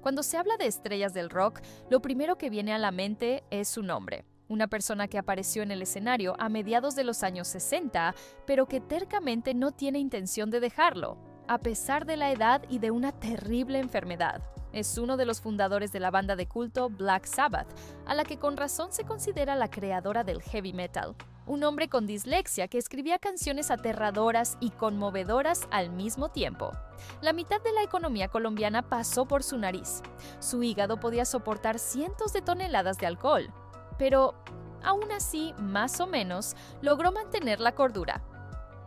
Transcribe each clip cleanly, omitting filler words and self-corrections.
Cuando se habla de estrellas del rock, lo primero que viene a la mente es su nombre. Una persona que apareció en el escenario a mediados de los años 60, pero que tercamente no tiene intención de dejarlo, a pesar de la edad y de una terrible enfermedad. Es uno de los fundadores de la banda de culto Black Sabbath, a la que con razón se considera la creadora del heavy metal. Un hombre con dislexia que escribía canciones aterradoras y conmovedoras al mismo tiempo. La mitad de la economía colombiana pasó por su nariz. Su hígado podía soportar cientos de toneladas de alcohol, pero aún así, más o menos, logró mantener la cordura.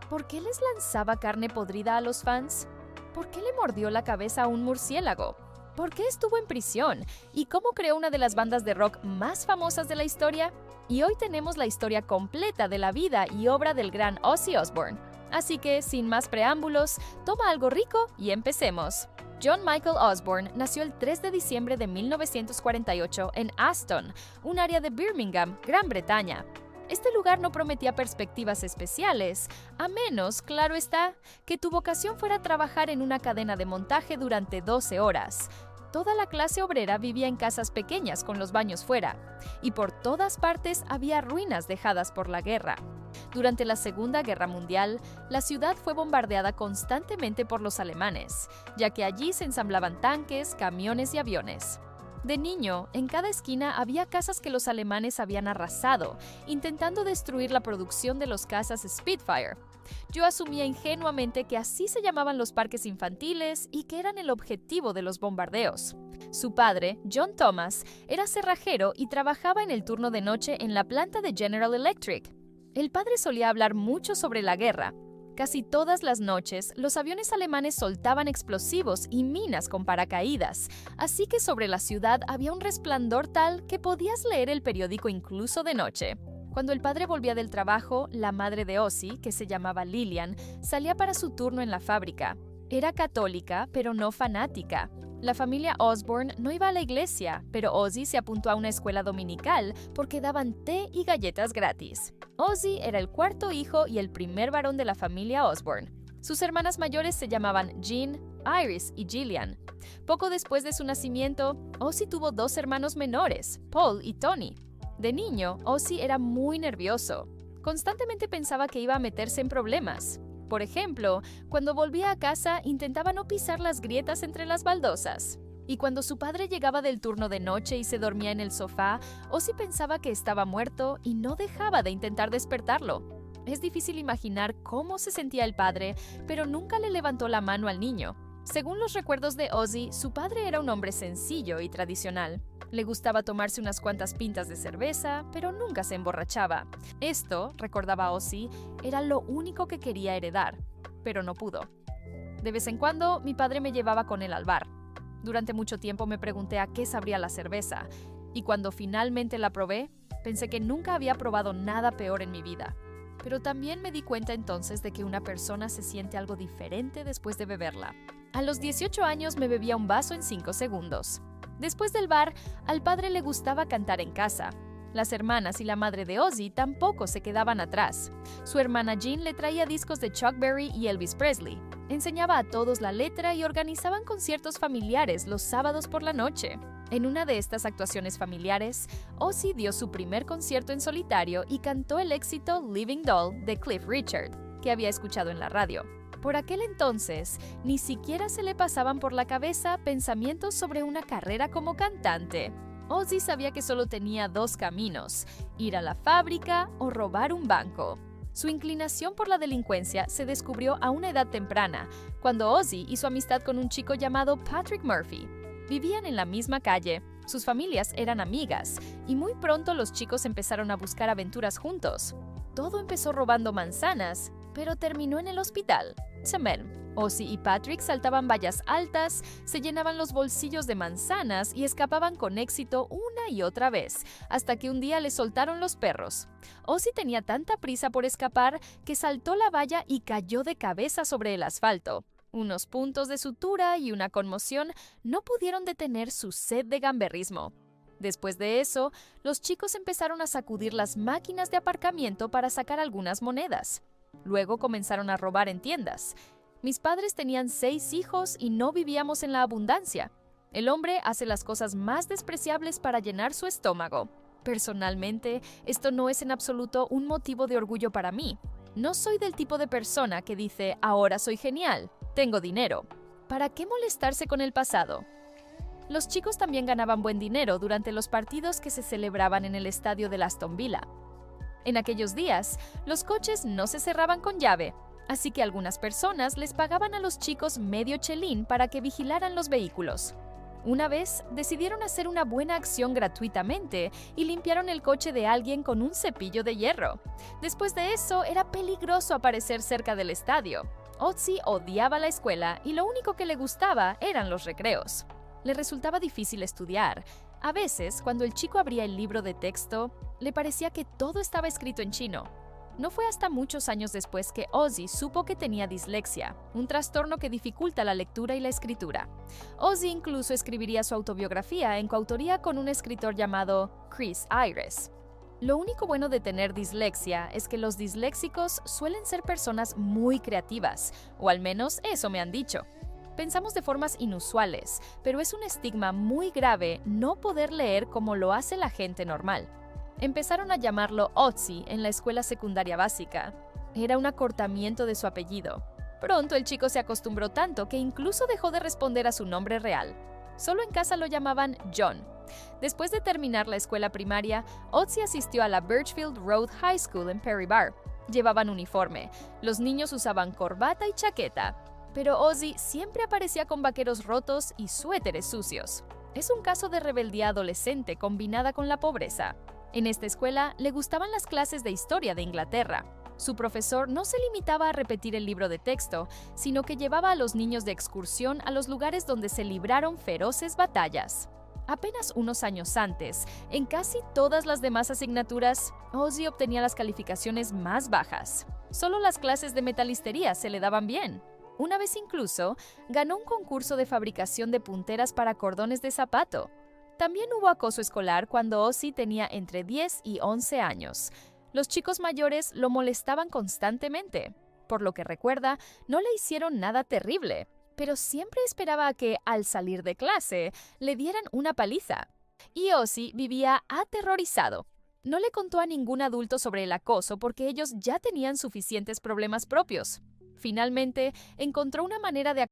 ¿Por qué les lanzaba carne podrida a los fans? ¿Por qué le mordió la cabeza a un murciélago? ¿Por qué estuvo en prisión? ¿Y cómo creó una de las bandas de rock más famosas de la historia? Y hoy tenemos la historia completa de la vida y obra del gran Ozzy Osbourne. Así que, sin más preámbulos, toma algo rico y empecemos. John Michael Osbourne nació el 3 de diciembre de 1948 en Aston, un área de Birmingham, Gran Bretaña. Este lugar no prometía perspectivas especiales, a menos, claro está, que tu vocación fuera trabajar en una cadena de montaje durante 12 horas. Toda la clase obrera vivía en casas pequeñas con los baños fuera, y por todas partes había ruinas dejadas por la guerra. Durante la Segunda Guerra Mundial, la ciudad fue bombardeada constantemente por los alemanes, ya que allí se ensamblaban tanques, camiones y aviones. De niño, en cada esquina había casas que los alemanes habían arrasado, intentando destruir la producción de los cazas Spitfire. Yo asumía ingenuamente que así se llamaban los parques infantiles y que eran el objetivo de los bombardeos. Su padre, John Thomas, era cerrajero y trabajaba en el turno de noche en la planta de General Electric. El padre solía hablar mucho sobre la guerra. Casi todas las noches, los aviones alemanes soltaban explosivos y minas con paracaídas, así que sobre la ciudad había un resplandor tal que podías leer el periódico incluso de noche. Cuando el padre volvía del trabajo, la madre de Ozzy, que se llamaba Lillian, salía para su turno en la fábrica. Era católica, pero no fanática. La familia Osbourne no iba a la iglesia, pero Ozzy se apuntó a una escuela dominical porque daban té y galletas gratis. Ozzy era el cuarto hijo y el primer varón de la familia Osbourne. Sus hermanas mayores se llamaban Jean, Iris y Gillian. Poco después de su nacimiento, Ozzy tuvo dos hermanos menores, Paul y Tony. De niño, Ozzy era muy nervioso. Constantemente pensaba que iba a meterse en problemas. Por ejemplo, cuando volvía a casa intentaba no pisar las grietas entre las baldosas. Y cuando su padre llegaba del turno de noche y se dormía en el sofá, Ozzy pensaba que estaba muerto y no dejaba de intentar despertarlo. Es difícil imaginar cómo se sentía el padre, pero nunca le levantó la mano al niño. Según los recuerdos de Ozzy, su padre era un hombre sencillo y tradicional. Le gustaba tomarse unas cuantas pintas de cerveza, pero nunca se emborrachaba. Esto, recordaba Ozzy, era lo único que quería heredar, pero no pudo. De vez en cuando, mi padre me llevaba con él al bar. Durante mucho tiempo me pregunté a qué sabría la cerveza, y cuando finalmente la probé, pensé que nunca había probado nada peor en mi vida. Pero también me di cuenta entonces de que una persona se siente algo diferente después de beberla. A los 18 años me bebía un vaso en 5 segundos. Después del bar, al padre le gustaba cantar en casa. Las hermanas y la madre de Ozzy tampoco se quedaban atrás. Su hermana Jean le traía discos de Chuck Berry y Elvis Presley. Enseñaba a todos la letra y organizaban conciertos familiares los sábados por la noche. En una de estas actuaciones familiares, Ozzy dio su primer concierto en solitario y cantó el éxito Living Doll de Cliff Richard, que había escuchado en la radio. Por aquel entonces, ni siquiera se le pasaban por la cabeza pensamientos sobre una carrera como cantante. Ozzy sabía que solo tenía dos caminos: ir a la fábrica o robar un banco. Su inclinación por la delincuencia se descubrió a una edad temprana, cuando Ozzy hizo amistad con un chico llamado Patrick Murphy. Vivían en la misma calle, sus familias eran amigas, y muy pronto los chicos empezaron a buscar aventuras juntos. Todo empezó robando manzanas, pero terminó en el hospital. Ozzy y Patrick saltaban vallas altas, se llenaban los bolsillos de manzanas y escapaban con éxito una y otra vez, hasta que un día les soltaron los perros. Ozzy tenía tanta prisa por escapar que saltó la valla y cayó de cabeza sobre el asfalto. Unos puntos de sutura y una conmoción no pudieron detener su sed de gamberrismo. Después de eso, los chicos empezaron a sacudir las máquinas de aparcamiento para sacar algunas monedas. Luego comenzaron a robar en tiendas. Mis padres tenían 6 hijos y no vivíamos en la abundancia. El hombre hace las cosas más despreciables para llenar su estómago. Personalmente, esto no es en absoluto un motivo de orgullo para mí. No soy del tipo de persona que dice, ahora soy genial, tengo dinero. ¿Para qué molestarse con el pasado? Los chicos también ganaban buen dinero durante los partidos que se celebraban en el estadio de Aston Villa. En aquellos días, los coches no se cerraban con llave, así que algunas personas les pagaban a los chicos medio chelín para que vigilaran los vehículos. Una vez, decidieron hacer una buena acción gratuitamente y limpiaron el coche de alguien con un cepillo de hierro. Después de eso, era peligroso aparecer cerca del estadio. Ozzy odiaba la escuela y lo único que le gustaba eran los recreos. Le resultaba difícil estudiar. A veces, cuando el chico abría el libro de texto, le parecía que todo estaba escrito en chino. No fue hasta muchos años después que Ozzy supo que tenía dislexia, un trastorno que dificulta la lectura y la escritura. Ozzy incluso escribiría su autobiografía en coautoría con un escritor llamado Chris Ayres. Lo único bueno de tener dislexia es que los disléxicos suelen ser personas muy creativas, o al menos eso me han dicho. Pensamos de formas inusuales, pero es un estigma muy grave no poder leer como lo hace la gente normal. Empezaron a llamarlo Ozzy en la escuela secundaria básica. Era un acortamiento de su apellido. Pronto el chico se acostumbró tanto que incluso dejó de responder a su nombre real. Solo en casa lo llamaban John. Después de terminar la escuela primaria, Ozzy asistió a la Birchfield Road High School en Perry Barr. Llevaban uniforme, los niños usaban corbata y chaqueta, pero Ozzy siempre aparecía con vaqueros rotos y suéteres sucios. Es un caso de rebeldía adolescente combinada con la pobreza. En esta escuela le gustaban las clases de historia de Inglaterra. Su profesor no se limitaba a repetir el libro de texto, sino que llevaba a los niños de excursión a los lugares donde se libraron feroces batallas. Apenas unos años antes, en casi todas las demás asignaturas, Ozzy obtenía las calificaciones más bajas. Solo las clases de metalistería se le daban bien. Una vez incluso, ganó un concurso de fabricación de punteras para cordones de zapato. También hubo acoso escolar cuando Ozzy tenía entre 10 y 11 años. Los chicos mayores lo molestaban constantemente. Por lo que recuerda, no le hicieron nada terrible, pero siempre esperaba a que, al salir de clase, le dieran una paliza. Y Ozzy vivía aterrorizado. No le contó a ningún adulto sobre el acoso porque ellos ya tenían suficientes problemas propios. Finalmente, encontró una manera de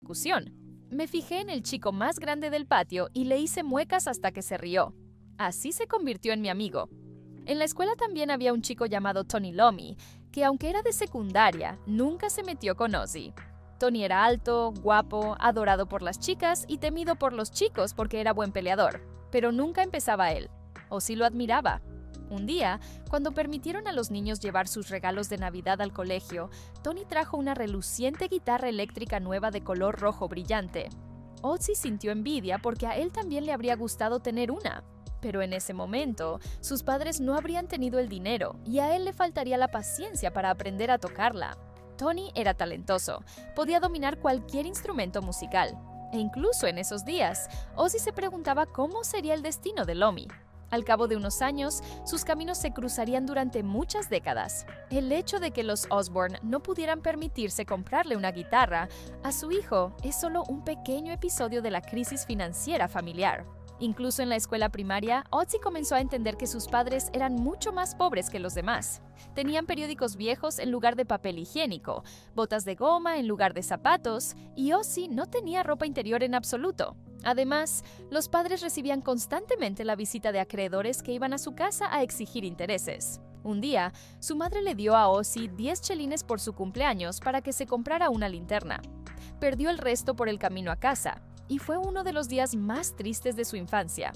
acusación. Me fijé en el chico más grande del patio y le hice muecas hasta que se rió. Así se convirtió en mi amigo. En la escuela también había un chico llamado Tony Lomi, que aunque era de secundaria, nunca se metió con Ozzy. Tony era alto, guapo, adorado por las chicas y temido por los chicos porque era buen peleador, pero nunca empezaba él. Ozzy lo admiraba. Un día, cuando permitieron a los niños llevar sus regalos de Navidad al colegio, Tony trajo una reluciente guitarra eléctrica nueva de color rojo brillante. Ozzy sintió envidia porque a él también le habría gustado tener una. Pero en ese momento, sus padres no habrían tenido el dinero y a él le faltaría la paciencia para aprender a tocarla. Tony era talentoso, podía dominar cualquier instrumento musical. E incluso en esos días, Ozzy se preguntaba cómo sería el destino de Lomi. Al cabo de unos años, sus caminos se cruzarían durante muchas décadas. El hecho de que los Osborne no pudieran permitirse comprarle una guitarra a su hijo es solo un pequeño episodio de la crisis financiera familiar. Incluso en la escuela primaria, Ozzy comenzó a entender que sus padres eran mucho más pobres que los demás. Tenían periódicos viejos en lugar de papel higiénico, botas de goma en lugar de zapatos, y Ozzy no tenía ropa interior en absoluto. Además, los padres recibían constantemente la visita de acreedores que iban a su casa a exigir intereses. Un día, su madre le dio a Ozzy 10 chelines por su cumpleaños para que se comprara una linterna. Perdió el resto por el camino a casa, y fue uno de los días más tristes de su infancia.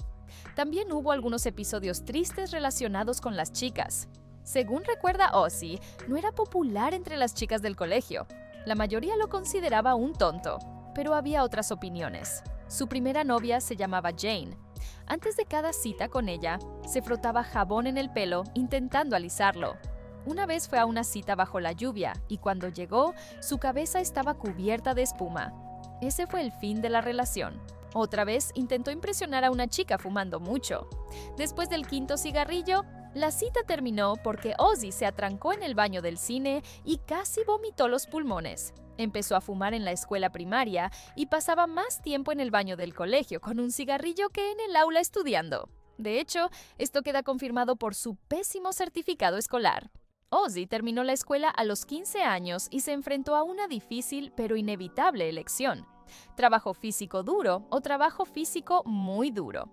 También hubo algunos episodios tristes relacionados con las chicas. Según recuerda Ozzy, no era popular entre las chicas del colegio. La mayoría lo consideraba un tonto, pero había otras opiniones. Su primera novia se llamaba Jane. Antes de cada cita con ella, se frotaba jabón en el pelo intentando alisarlo. Una vez fue a una cita bajo la lluvia y cuando llegó, su cabeza estaba cubierta de espuma. Ese fue el fin de la relación. Otra vez intentó impresionar a una chica fumando mucho. Después del quinto cigarrillo, la cita terminó porque Ozzy se atrancó en el baño del cine y casi vomitó los pulmones. Empezó a fumar en la escuela primaria y pasaba más tiempo en el baño del colegio con un cigarrillo que en el aula estudiando. De hecho, esto queda confirmado por su pésimo certificado escolar. Ozzy terminó la escuela a los 15 años y se enfrentó a una difícil pero inevitable elección: trabajo físico duro o trabajo físico muy duro.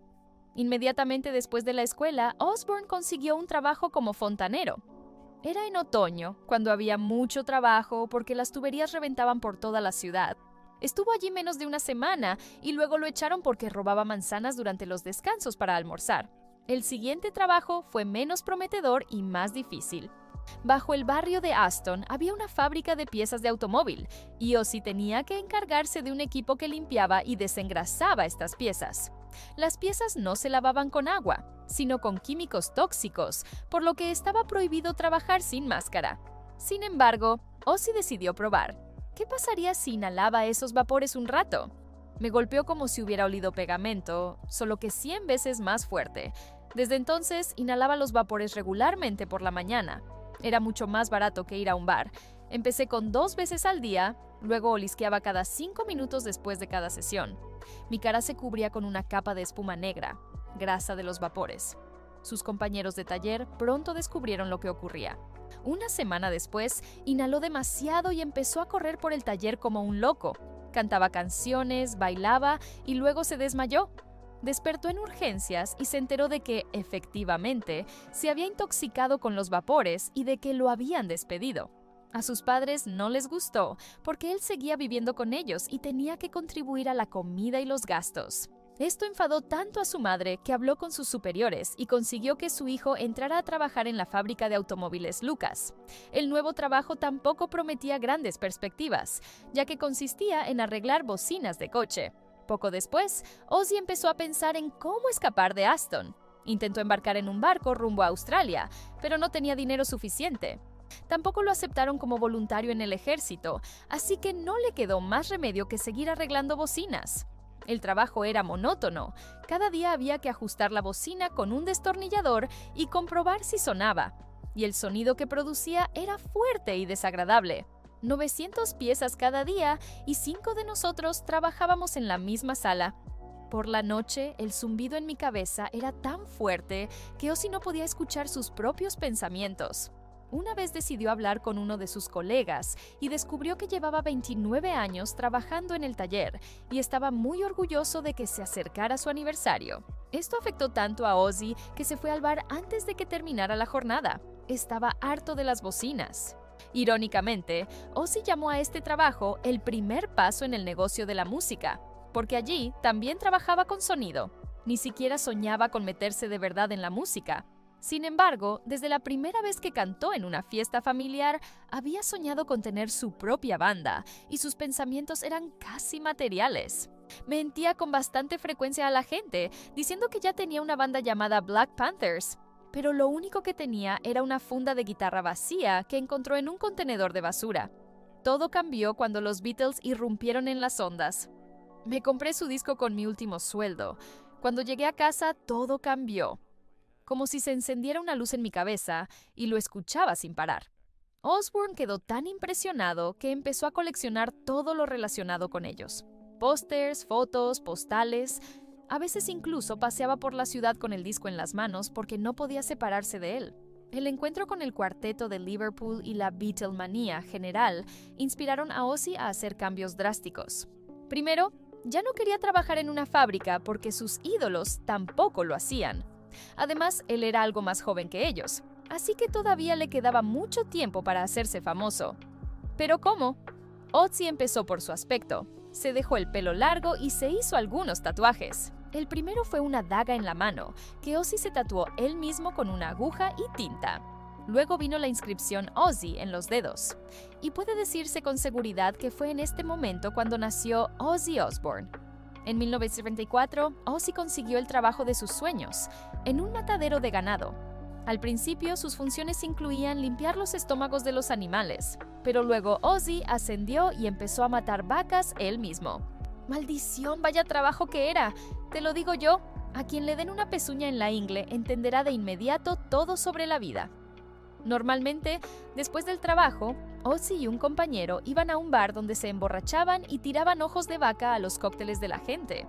Inmediatamente después de la escuela, Osbourne consiguió un trabajo como fontanero. Era en otoño, cuando había mucho trabajo porque las tuberías reventaban por toda la ciudad. Estuvo allí menos de una semana y luego lo echaron porque robaba manzanas durante los descansos para almorzar. El siguiente trabajo fue menos prometedor y más difícil. Bajo el barrio de Aston había una fábrica de piezas de automóvil y Ozzy tenía que encargarse de un equipo que limpiaba y desengrasaba estas piezas. Las piezas no se lavaban con agua, sino con químicos tóxicos, por lo que estaba prohibido trabajar sin máscara. Sin embargo, Ozzy decidió probar. ¿Qué pasaría si inhalaba esos vapores un rato? Me golpeó como si hubiera olido pegamento, solo que 100 veces más fuerte. Desde entonces, inhalaba los vapores regularmente por la mañana. Era mucho más barato que ir a un bar. Empecé con 2 veces al día, luego olisqueaba cada 5 minutos después de cada sesión. Mi cara se cubría con una capa de espuma negra, grasa de los vapores. Sus compañeros de taller pronto descubrieron lo que ocurría. Una semana después, inhaló demasiado y empezó a correr por el taller como un loco. Cantaba canciones, bailaba y luego se desmayó. Despertó en urgencias y se enteró de que, efectivamente, se había intoxicado con los vapores y de que lo habían despedido. A sus padres no les gustó porque él seguía viviendo con ellos y tenía que contribuir a la comida y los gastos. Esto enfadó tanto a su madre que habló con sus superiores y consiguió que su hijo entrara a trabajar en la fábrica de automóviles Lucas. El nuevo trabajo tampoco prometía grandes perspectivas, ya que consistía en arreglar bocinas de coche. Poco después, Ozzy empezó a pensar en cómo escapar de Aston. Intentó embarcar en un barco rumbo a Australia, pero no tenía dinero suficiente. Tampoco lo aceptaron como voluntario en el ejército, así que no le quedó más remedio que seguir arreglando bocinas. El trabajo era monótono. Cada día había que ajustar la bocina con un destornillador y comprobar si sonaba. Y el sonido que producía era fuerte y desagradable. 900 piezas cada día y 5 de nosotros trabajábamos en la misma sala. Por la noche, el zumbido en mi cabeza era tan fuerte que Ozzy no podía escuchar sus propios pensamientos. Una vez decidió hablar con uno de sus colegas y descubrió que llevaba 29 años trabajando en el taller y estaba muy orgulloso de que se acercara su aniversario. Esto afectó tanto a Ozzy que se fue al bar antes de que terminara la jornada. Estaba harto de las bocinas. Irónicamente, Ozzy llamó a este trabajo el primer paso en el negocio de la música, porque allí también trabajaba con sonido. Ni siquiera soñaba con meterse de verdad en la música. Sin embargo, desde la primera vez que cantó en una fiesta familiar, había soñado con tener su propia banda, y sus pensamientos eran casi materiales. Mentía con bastante frecuencia a la gente, diciendo que ya tenía una banda llamada Black Panthers, pero lo único que tenía era una funda de guitarra vacía que encontró en un contenedor de basura. Todo cambió cuando los Beatles irrumpieron en las ondas. Me compré su disco con mi último sueldo. Cuando llegué a casa, todo cambió. Como si se encendiera una luz en mi cabeza y lo escuchaba sin parar. Osbourne quedó tan impresionado que empezó a coleccionar todo lo relacionado con ellos. Pósters, fotos, postales. A veces incluso paseaba por la ciudad con el disco en las manos porque no podía separarse de él. El encuentro con el cuarteto de Liverpool y la Beatlemanía general inspiraron a Ozzy a hacer cambios drásticos. Primero, ya no quería trabajar en una fábrica porque sus ídolos tampoco lo hacían. Además, él era algo más joven que ellos, así que todavía le quedaba mucho tiempo para hacerse famoso. ¿Pero cómo? Ozzy empezó por su aspecto. Se dejó el pelo largo y se hizo algunos tatuajes. El primero fue una daga en la mano, que Ozzy se tatuó él mismo con una aguja y tinta. Luego vino la inscripción Ozzy en los dedos. Y puede decirse con seguridad que fue en este momento cuando nació Ozzy Osbourne. En 1974, Ozzy consiguió el trabajo de sus sueños, en un matadero de ganado. Al principio, sus funciones incluían limpiar los estómagos de los animales, pero luego Ozzy ascendió y empezó a matar vacas él mismo. ¡Maldición, vaya trabajo que era! Te lo digo yo, a quien le den una pezuña en la ingle entenderá de inmediato todo sobre la vida. Normalmente, después del trabajo, Ozzy y un compañero iban a un bar donde se emborrachaban y tiraban ojos de vaca a los cócteles de la gente.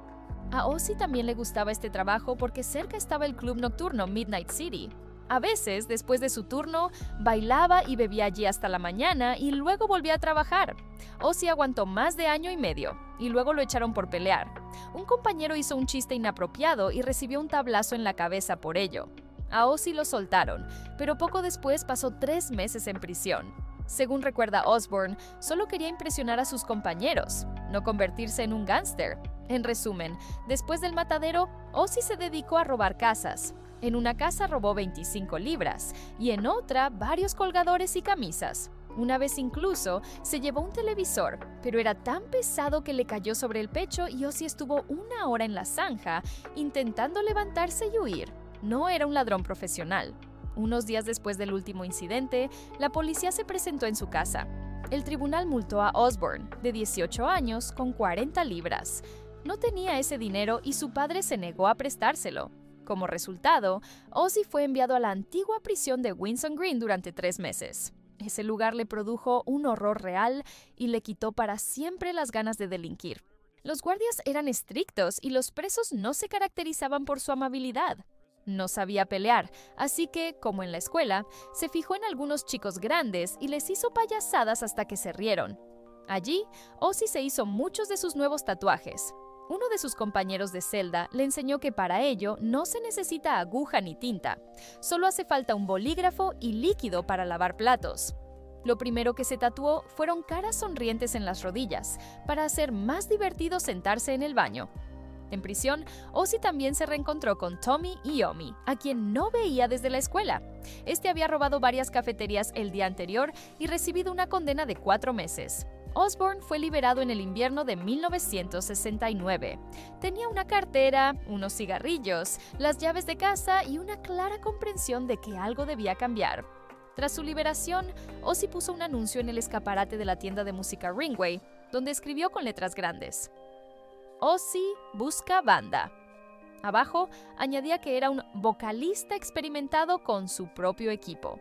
A Ozzy también le gustaba este trabajo porque cerca estaba el club nocturno Midnight City. A veces, después de su turno, bailaba y bebía allí hasta la mañana y luego volvía a trabajar. Ozzy aguantó más de año y medio y luego lo echaron por pelear. Un compañero hizo un chiste inapropiado y recibió un tablazo en la cabeza por ello. A Ozzy lo soltaron, pero poco después pasó 3 meses en prisión. Según recuerda Osbourne, solo quería impresionar a sus compañeros, no convertirse en un gángster. En resumen, después del matadero, Ozzy se dedicó a robar casas. En una casa robó 25 libras y en otra varios colgadores y camisas. Una vez incluso se llevó un televisor, pero era tan pesado que le cayó sobre el pecho y Ozzy estuvo 1 hora en la zanja intentando levantarse y huir. No era un ladrón profesional. Unos días después del último incidente, la policía se presentó en su casa. El tribunal multó a Osbourne, de 18 años, con 40 libras. No tenía ese dinero y su padre se negó a prestárselo. Como resultado, Ozzy fue enviado a la antigua prisión de Winson Green durante 3 meses. Ese lugar le produjo un horror real y le quitó para siempre las ganas de delinquir. Los guardias eran estrictos y los presos no se caracterizaban por su amabilidad. No sabía pelear, así que, como en la escuela, se fijó en algunos chicos grandes y les hizo payasadas hasta que se rieron. Allí, Ozzy se hizo muchos de sus nuevos tatuajes. Uno de sus compañeros de celda le enseñó que para ello no se necesita aguja ni tinta, solo hace falta un bolígrafo y líquido para lavar platos. Lo primero que se tatuó fueron caras sonrientes en las rodillas, para hacer más divertido sentarse en el baño. En prisión, Ozzy también se reencontró con Tommy Iommi, a quien no veía desde la escuela. Este había robado varias cafeterías el día anterior y recibido una condena de 4 meses. Osbourne fue liberado en el invierno de 1969. Tenía una cartera, unos cigarrillos, las llaves de casa y una clara comprensión de que algo debía cambiar. Tras su liberación, Ozzy puso un anuncio en el escaparate de la tienda de música Ringway, donde escribió con letras grandes: Ozzy busca banda. Abajo añadía que era un vocalista experimentado con su propio equipo.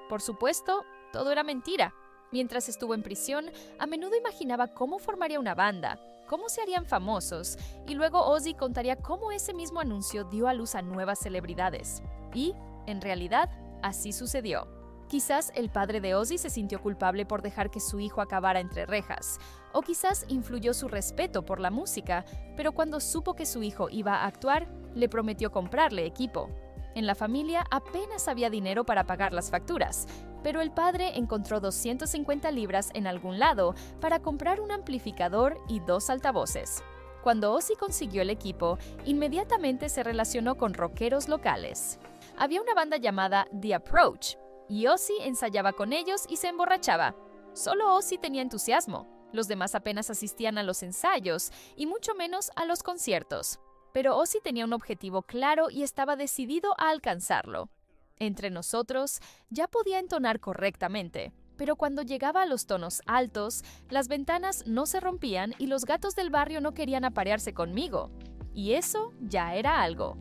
Por supuesto, todo era mentira. Mientras estuvo en prisión, a menudo imaginaba cómo formaría una banda, cómo se harían famosos, y luego Ozzy contaría cómo ese mismo anuncio dio a luz a nuevas celebridades. Y, en realidad, así sucedió. Quizás el padre de Ozzy se sintió culpable por dejar que su hijo acabara entre rejas, o quizás influyó su respeto por la música, pero cuando supo que su hijo iba a actuar, le prometió comprarle equipo. En la familia apenas había dinero para pagar las facturas, pero el padre encontró 250 libras en algún lado para comprar un amplificador y 2 altavoces. Cuando Ozzy consiguió el equipo, inmediatamente se relacionó con rockeros locales. Había una banda llamada The Approach, y Ozzy ensayaba con ellos y se emborrachaba. Solo Ozzy tenía entusiasmo. Los demás apenas asistían a los ensayos y mucho menos a los conciertos. Pero Ozzy tenía un objetivo claro y estaba decidido a alcanzarlo. Entre nosotros, ya podía entonar correctamente, pero cuando llegaba a los tonos altos, las ventanas no se rompían y los gatos del barrio no querían aparearse conmigo. Y eso ya era algo.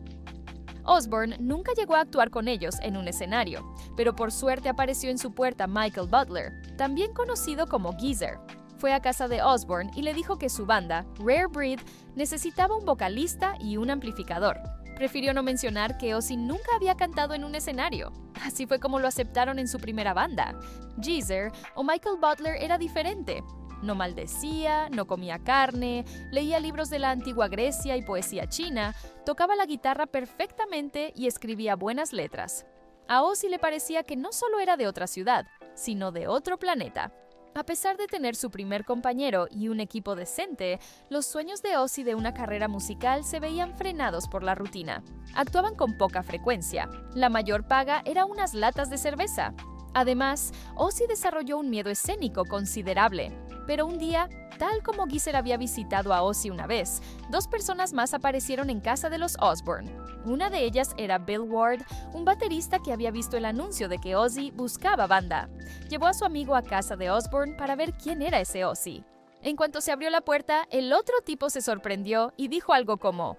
Osbourne nunca llegó a actuar con ellos en un escenario, pero por suerte apareció en su puerta Michael Butler, también conocido como Geezer. Fue a casa de Osbourne y le dijo que su banda, Rare Breed, necesitaba un vocalista y un amplificador. Prefirió no mencionar que Ozzy nunca había cantado en un escenario. Así fue como lo aceptaron en su primera banda. Geezer o Michael Butler era diferente. No maldecía, no comía carne, leía libros de la antigua Grecia y poesía china, tocaba la guitarra perfectamente y escribía buenas letras. A Ozzy le parecía que no solo era de otra ciudad, sino de otro planeta. A pesar de tener su primer compañero y un equipo decente, los sueños de Ozzy de una carrera musical se veían frenados por la rutina. Actuaban con poca frecuencia. La mayor paga era unas latas de cerveza. Además, Ozzy desarrolló un miedo escénico considerable. Pero un día, tal como Geezer había visitado a Ozzy una vez, 2 personas más aparecieron en casa de los Osbourne. Una de ellas era Bill Ward, un baterista que había visto el anuncio de que Ozzy buscaba banda. Llevó a su amigo a casa de Osbourne para ver quién era ese Ozzy. En cuanto se abrió la puerta, el otro tipo se sorprendió y dijo algo como: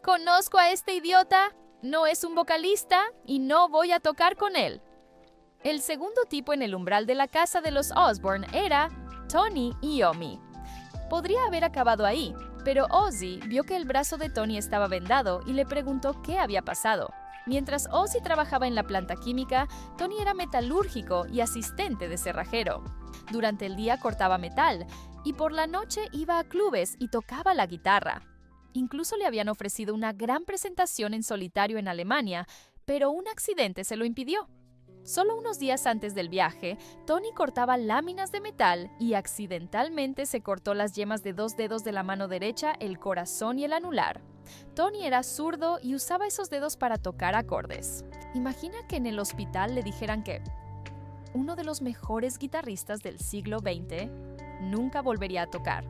«Conozco a este idiota, no es un vocalista y no voy a tocar con él». El segundo tipo en el umbral de la casa de los Osborne era Tony Iommi. Podría haber acabado ahí, pero Ozzy vio que el brazo de Tony estaba vendado y le preguntó qué había pasado. Mientras Ozzy trabajaba en la planta química, Tony era metalúrgico y asistente de cerrajero. Durante el día cortaba metal y por la noche iba a clubes y tocaba la guitarra. Incluso le habían ofrecido una gran presentación en solitario en Alemania, pero un accidente se lo impidió. Solo unos días antes del viaje, Tony cortaba láminas de metal y accidentalmente se cortó las yemas de 2 dedos de la mano derecha, el corazón y el anular. Tony era zurdo y usaba esos dedos para tocar acordes. Imagina que en el hospital le dijeran que uno de los mejores guitarristas del siglo XX nunca volvería a tocar.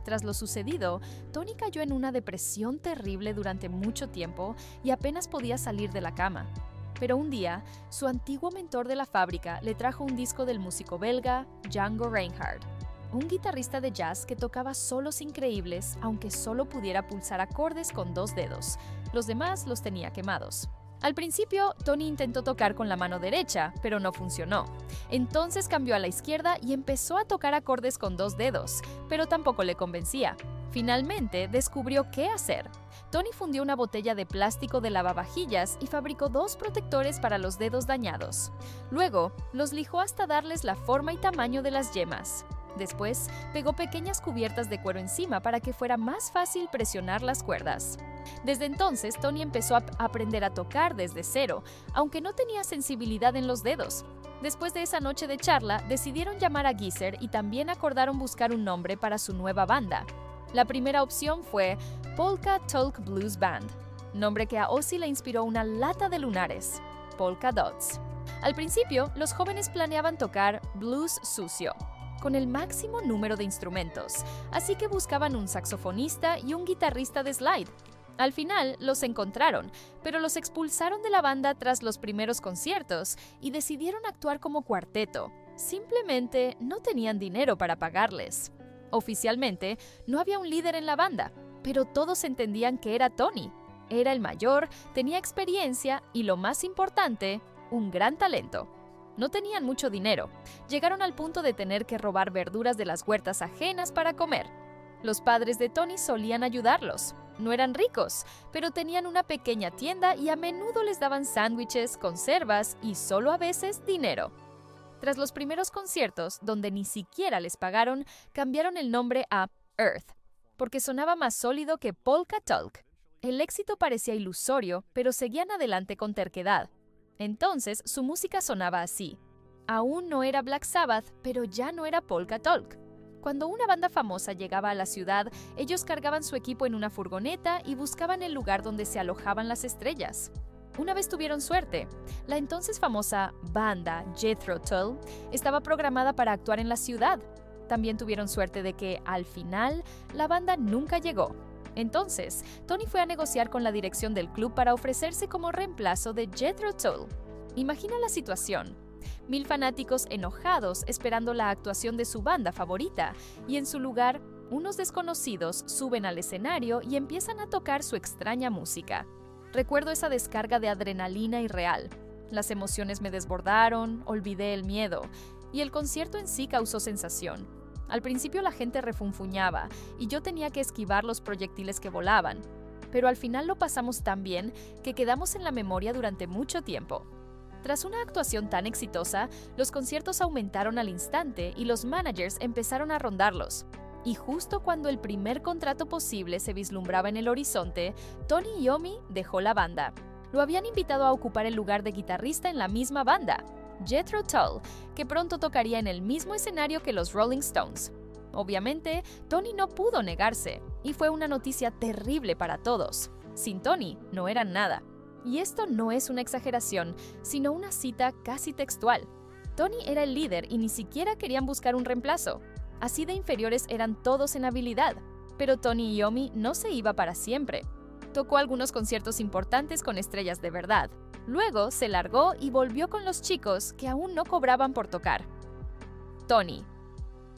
Tras lo sucedido, Tony cayó en una depresión terrible durante mucho tiempo y apenas podía salir de la cama. Pero un día, su antiguo mentor de la fábrica le trajo un disco del músico belga Django Reinhardt, un guitarrista de jazz que tocaba solos increíbles aunque solo pudiera pulsar acordes con 2 dedos. Los demás los tenía quemados. Al principio, Tony intentó tocar con la mano derecha, pero no funcionó. Entonces cambió a la izquierda y empezó a tocar acordes con 2 dedos, pero tampoco le convencía. Finalmente, descubrió qué hacer. Tony fundió una botella de plástico de lavavajillas y fabricó 2 protectores para los dedos dañados. Luego, los lijó hasta darles la forma y tamaño de las yemas. Después, pegó pequeñas cubiertas de cuero encima para que fuera más fácil presionar las cuerdas. Desde entonces, Tony empezó a aprender a tocar desde cero, aunque no tenía sensibilidad en los dedos. Después de esa noche de charla, decidieron llamar a Geezer y también acordaron buscar un nombre para su nueva banda. La primera opción fue Polka Tulk Blues Band, nombre que a Ozzy le inspiró una lata de lunares, Polka Dots. Al principio, los jóvenes planeaban tocar blues sucio, con el máximo número de instrumentos, así que buscaban un saxofonista y un guitarrista de slide. Al final, los encontraron, pero los expulsaron de la banda tras los primeros conciertos y decidieron actuar como cuarteto. Simplemente no tenían dinero para pagarles. Oficialmente, no había un líder en la banda, pero todos entendían que era Tony. Era el mayor, tenía experiencia y, lo más importante, un gran talento. No tenían mucho dinero. Llegaron al punto de tener que robar verduras de las huertas ajenas para comer. Los padres de Tony solían ayudarlos. No eran ricos, pero tenían una pequeña tienda y a menudo les daban sándwiches, conservas y solo a veces dinero. Tras los primeros conciertos, donde ni siquiera les pagaron, cambiaron el nombre a Earth, porque sonaba más sólido que Polka Tulk. El éxito parecía ilusorio, pero seguían adelante con terquedad. Entonces, su música sonaba así. Aún no era Black Sabbath, pero ya no era Polka Tulk. Cuando una banda famosa llegaba a la ciudad, ellos cargaban su equipo en una furgoneta y buscaban el lugar donde se alojaban las estrellas. Una vez tuvieron suerte. La entonces famosa banda Jethro Tull estaba programada para actuar en la ciudad. También tuvieron suerte de que, al final, la banda nunca llegó. Entonces, Tony fue a negociar con la dirección del club para ofrecerse como reemplazo de Jethro Tull. Imagina la situación. 1000 fanáticos enojados esperando la actuación de su banda favorita, y en su lugar, unos desconocidos suben al escenario y empiezan a tocar su extraña música. Recuerdo esa descarga de adrenalina irreal. Las emociones me desbordaron, olvidé el miedo, y el concierto en sí causó sensación. Al principio la gente refunfuñaba, y yo tenía que esquivar los proyectiles que volaban. Pero al final lo pasamos tan bien que quedamos en la memoria durante mucho tiempo. Tras una actuación tan exitosa, los conciertos aumentaron al instante y los managers empezaron a rondarlos. Y justo cuando el primer contrato posible se vislumbraba en el horizonte, Tony Iommi dejó la banda. Lo habían invitado a ocupar el lugar de guitarrista en la misma banda, Jethro Tull, que pronto tocaría en el mismo escenario que los Rolling Stones. Obviamente, Tony no pudo negarse, y fue una noticia terrible para todos. Sin Tony, no eran nada. Y esto no es una exageración, sino una cita casi textual. Tony era el líder y ni siquiera querían buscar un reemplazo. Así de inferiores eran todos en habilidad. Pero Tony Iommi no se iba para siempre. Tocó algunos conciertos importantes con estrellas de verdad. Luego se largó y volvió con los chicos que aún no cobraban por tocar. Tony.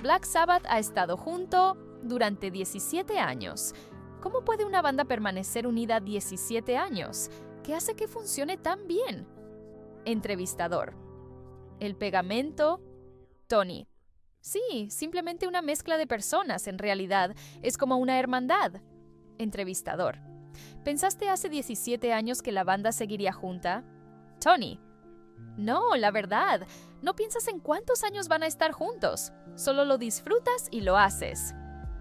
Black Sabbath ha estado junto durante 17 años. ¿Cómo puede una banda permanecer unida 17 años? ¿Qué hace que funcione tan bien? Entrevistador. el pegamento, Tony. Sí, simplemente una mezcla de personas, en realidad. Es como una hermandad. Entrevistador. ¿Pensaste hace 17 años que la banda seguiría junta? Tony. No, la verdad. No piensas en cuántos años van a estar juntos. Solo lo disfrutas y lo haces.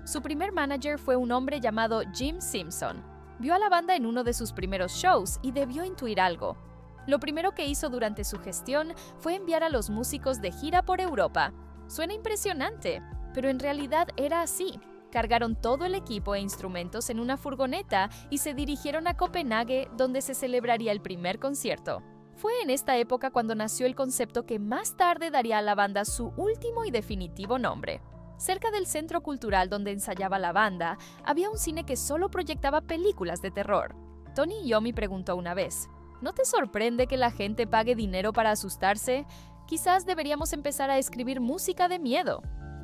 Su primer manager fue un hombre llamado Jim Simpson. Vio a la banda en uno de sus primeros shows y debió intuir algo. Lo primero que hizo durante su gestión fue enviar a los músicos de gira por Europa. Suena impresionante, pero en realidad era así. Cargaron todo el equipo e instrumentos en una furgoneta y se dirigieron a Copenhague, donde se celebraría el primer concierto. Fue en esta época cuando nació el concepto que más tarde daría a la banda su último y definitivo nombre. Cerca del centro cultural donde ensayaba la banda, había un cine que solo proyectaba películas de terror. Tony Iommi preguntó una vez, ¿no te sorprende que la gente pague dinero para asustarse? Quizás deberíamos empezar a escribir música de miedo.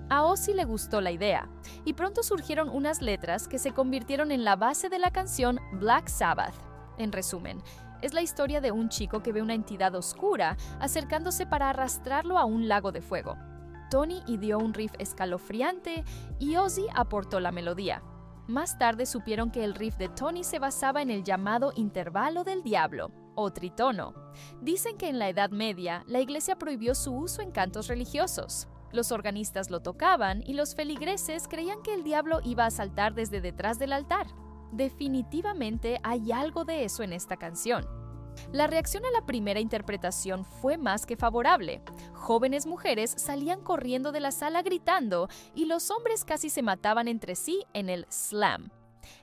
A Ozzy le gustó la idea, y pronto surgieron unas letras que se convirtieron en la base de la canción Black Sabbath. En resumen, es la historia de un chico que ve una entidad oscura acercándose para arrastrarlo a un lago de fuego. Tony ideó un riff escalofriante y Ozzy aportó la melodía. Más tarde supieron que el riff de Tony se basaba en el llamado intervalo del diablo, o tritono. Dicen que en la Edad Media la iglesia prohibió su uso en cantos religiosos. Los organistas lo tocaban y los feligreses creían que el diablo iba a saltar desde detrás del altar. Definitivamente hay algo de eso en esta canción. La reacción a la primera interpretación fue más que favorable. Jóvenes mujeres salían corriendo de la sala gritando y los hombres casi se mataban entre sí en el slam.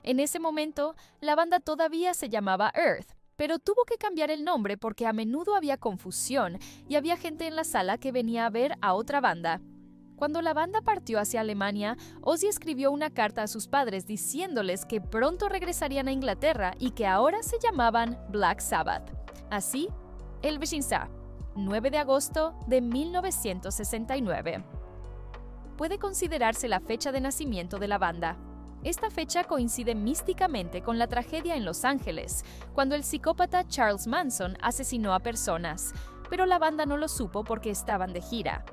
En ese momento, la banda todavía se llamaba Earth, pero tuvo que cambiar el nombre porque a menudo había confusión y había gente en la sala que venía a ver a otra banda. Cuando la banda partió hacia Alemania, Ozzy escribió una carta a sus padres diciéndoles que pronto regresarían a Inglaterra y que ahora se llamaban Black Sabbath. Así, el Elvishinsa, 9 de agosto de 1969. Puede considerarse la fecha de nacimiento de la banda. Esta fecha coincide místicamente con la tragedia en Los Ángeles, cuando el psicópata Charles Manson asesinó a personas, pero la banda no lo supo porque estaban de gira.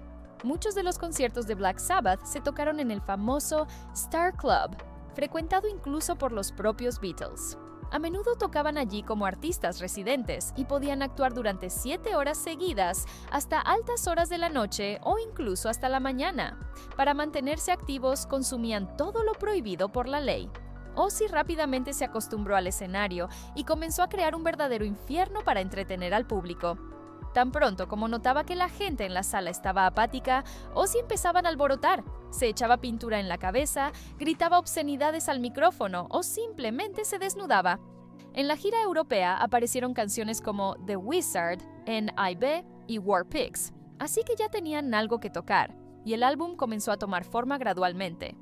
Muchos de los conciertos de Black Sabbath se tocaron en el famoso Star Club, frecuentado incluso por los propios Beatles. A menudo tocaban allí como artistas residentes y podían actuar durante 7 horas seguidas hasta altas horas de la noche o incluso hasta la mañana. Para mantenerse activos consumían todo lo prohibido por la ley. Ozzy rápidamente se acostumbró al escenario y comenzó a crear un verdadero infierno para entretener al público. Tan pronto como notaba que la gente en la sala estaba apática, Ozzy empezaba a alborotar, se echaba pintura en la cabeza, gritaba obscenidades al micrófono o simplemente se desnudaba. En la gira europea aparecieron canciones como The Wizard, N.I.B. y War Pigs, así que ya tenían algo que tocar, y el álbum comenzó a tomar forma gradualmente.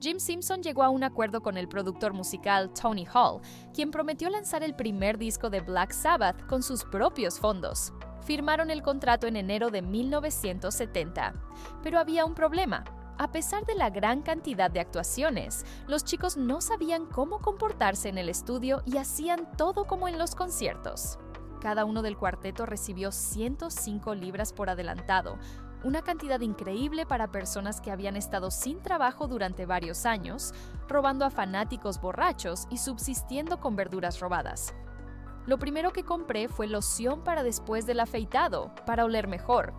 Jim Simpson llegó a un acuerdo con el productor musical Tony Hall, quien prometió lanzar el primer disco de Black Sabbath con sus propios fondos. Firmaron el contrato en enero de 1970, pero había un problema. A pesar de la gran cantidad de actuaciones, los chicos no sabían cómo comportarse en el estudio y hacían todo como en los conciertos. Cada uno del cuarteto recibió 105 libras por adelantado, una cantidad increíble para personas que habían estado sin trabajo durante varios años, robando a fanáticos borrachos y subsistiendo con verduras robadas. Lo primero que compré fue loción para después del afeitado, para oler mejor.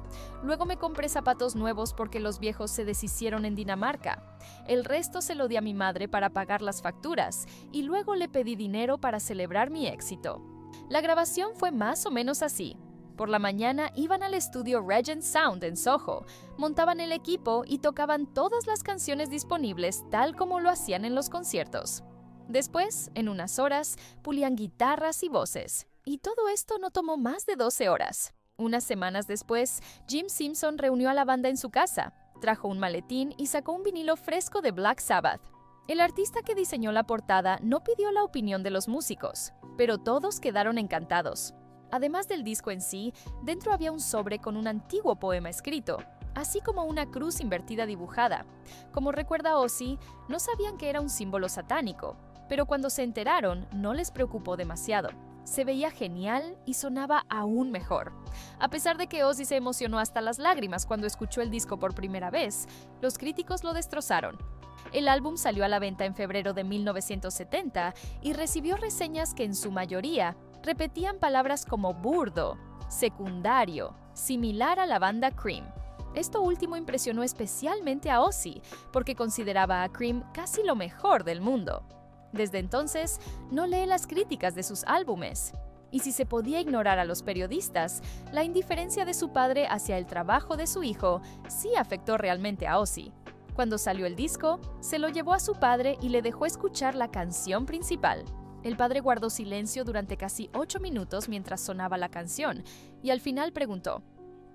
Luego me compré zapatos nuevos porque los viejos se deshicieron en Dinamarca. El resto se lo di a mi madre para pagar las facturas y luego le pedí dinero para celebrar mi éxito. La grabación fue más o menos así. Por la mañana iban al estudio Regent Sound en Soho, montaban el equipo y tocaban todas las canciones disponibles tal como lo hacían en los conciertos. Después, en unas horas, pulían guitarras y voces. Y todo esto no tomó más de 12 horas. Unas semanas después, Jim Simpson reunió a la banda en su casa, trajo un maletín y sacó un vinilo fresco de Black Sabbath. El artista que diseñó la portada no pidió la opinión de los músicos, pero todos quedaron encantados. Además del disco en sí, dentro había un sobre con un antiguo poema escrito, así como una cruz invertida dibujada. Como recuerda Ozzy, no sabían que era un símbolo satánico, pero cuando se enteraron no les preocupó demasiado. Se veía genial y sonaba aún mejor. A pesar de que Ozzy se emocionó hasta las lágrimas cuando escuchó el disco por primera vez, los críticos lo destrozaron. El álbum salió a la venta en febrero de 1970 y recibió reseñas que en su mayoría repetían palabras como burdo, secundario, similar a la banda Cream. Esto último impresionó especialmente a Ozzy, porque consideraba a Cream casi lo mejor del mundo. Desde entonces, no lee las críticas de sus álbumes. Y si se podía ignorar a los periodistas, la indiferencia de su padre hacia el trabajo de su hijo sí afectó realmente a Ozzy. Cuando salió el disco, se lo llevó a su padre y le dejó escuchar la canción principal. El padre guardó silencio durante casi 8 minutos mientras sonaba la canción, y al final preguntó: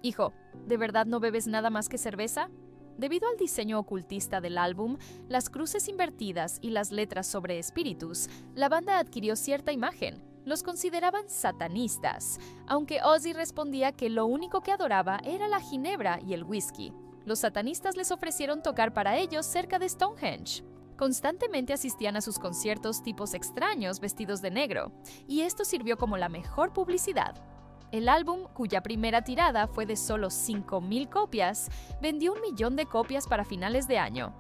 «Hijo, ¿de verdad no bebes nada más que cerveza?». Debido al diseño ocultista del álbum, las cruces invertidas y las letras sobre espíritus, la banda adquirió cierta imagen. Los consideraban satanistas, aunque Ozzy respondía que lo único que adoraba era la ginebra y el whisky. Los satanistas les ofrecieron tocar para ellos cerca de Stonehenge. Constantemente asistían a sus conciertos tipos extraños vestidos de negro, y esto sirvió como la mejor publicidad. El álbum, cuya primera tirada fue de solo 5,000 copias, vendió 1 millón de copias para finales de año.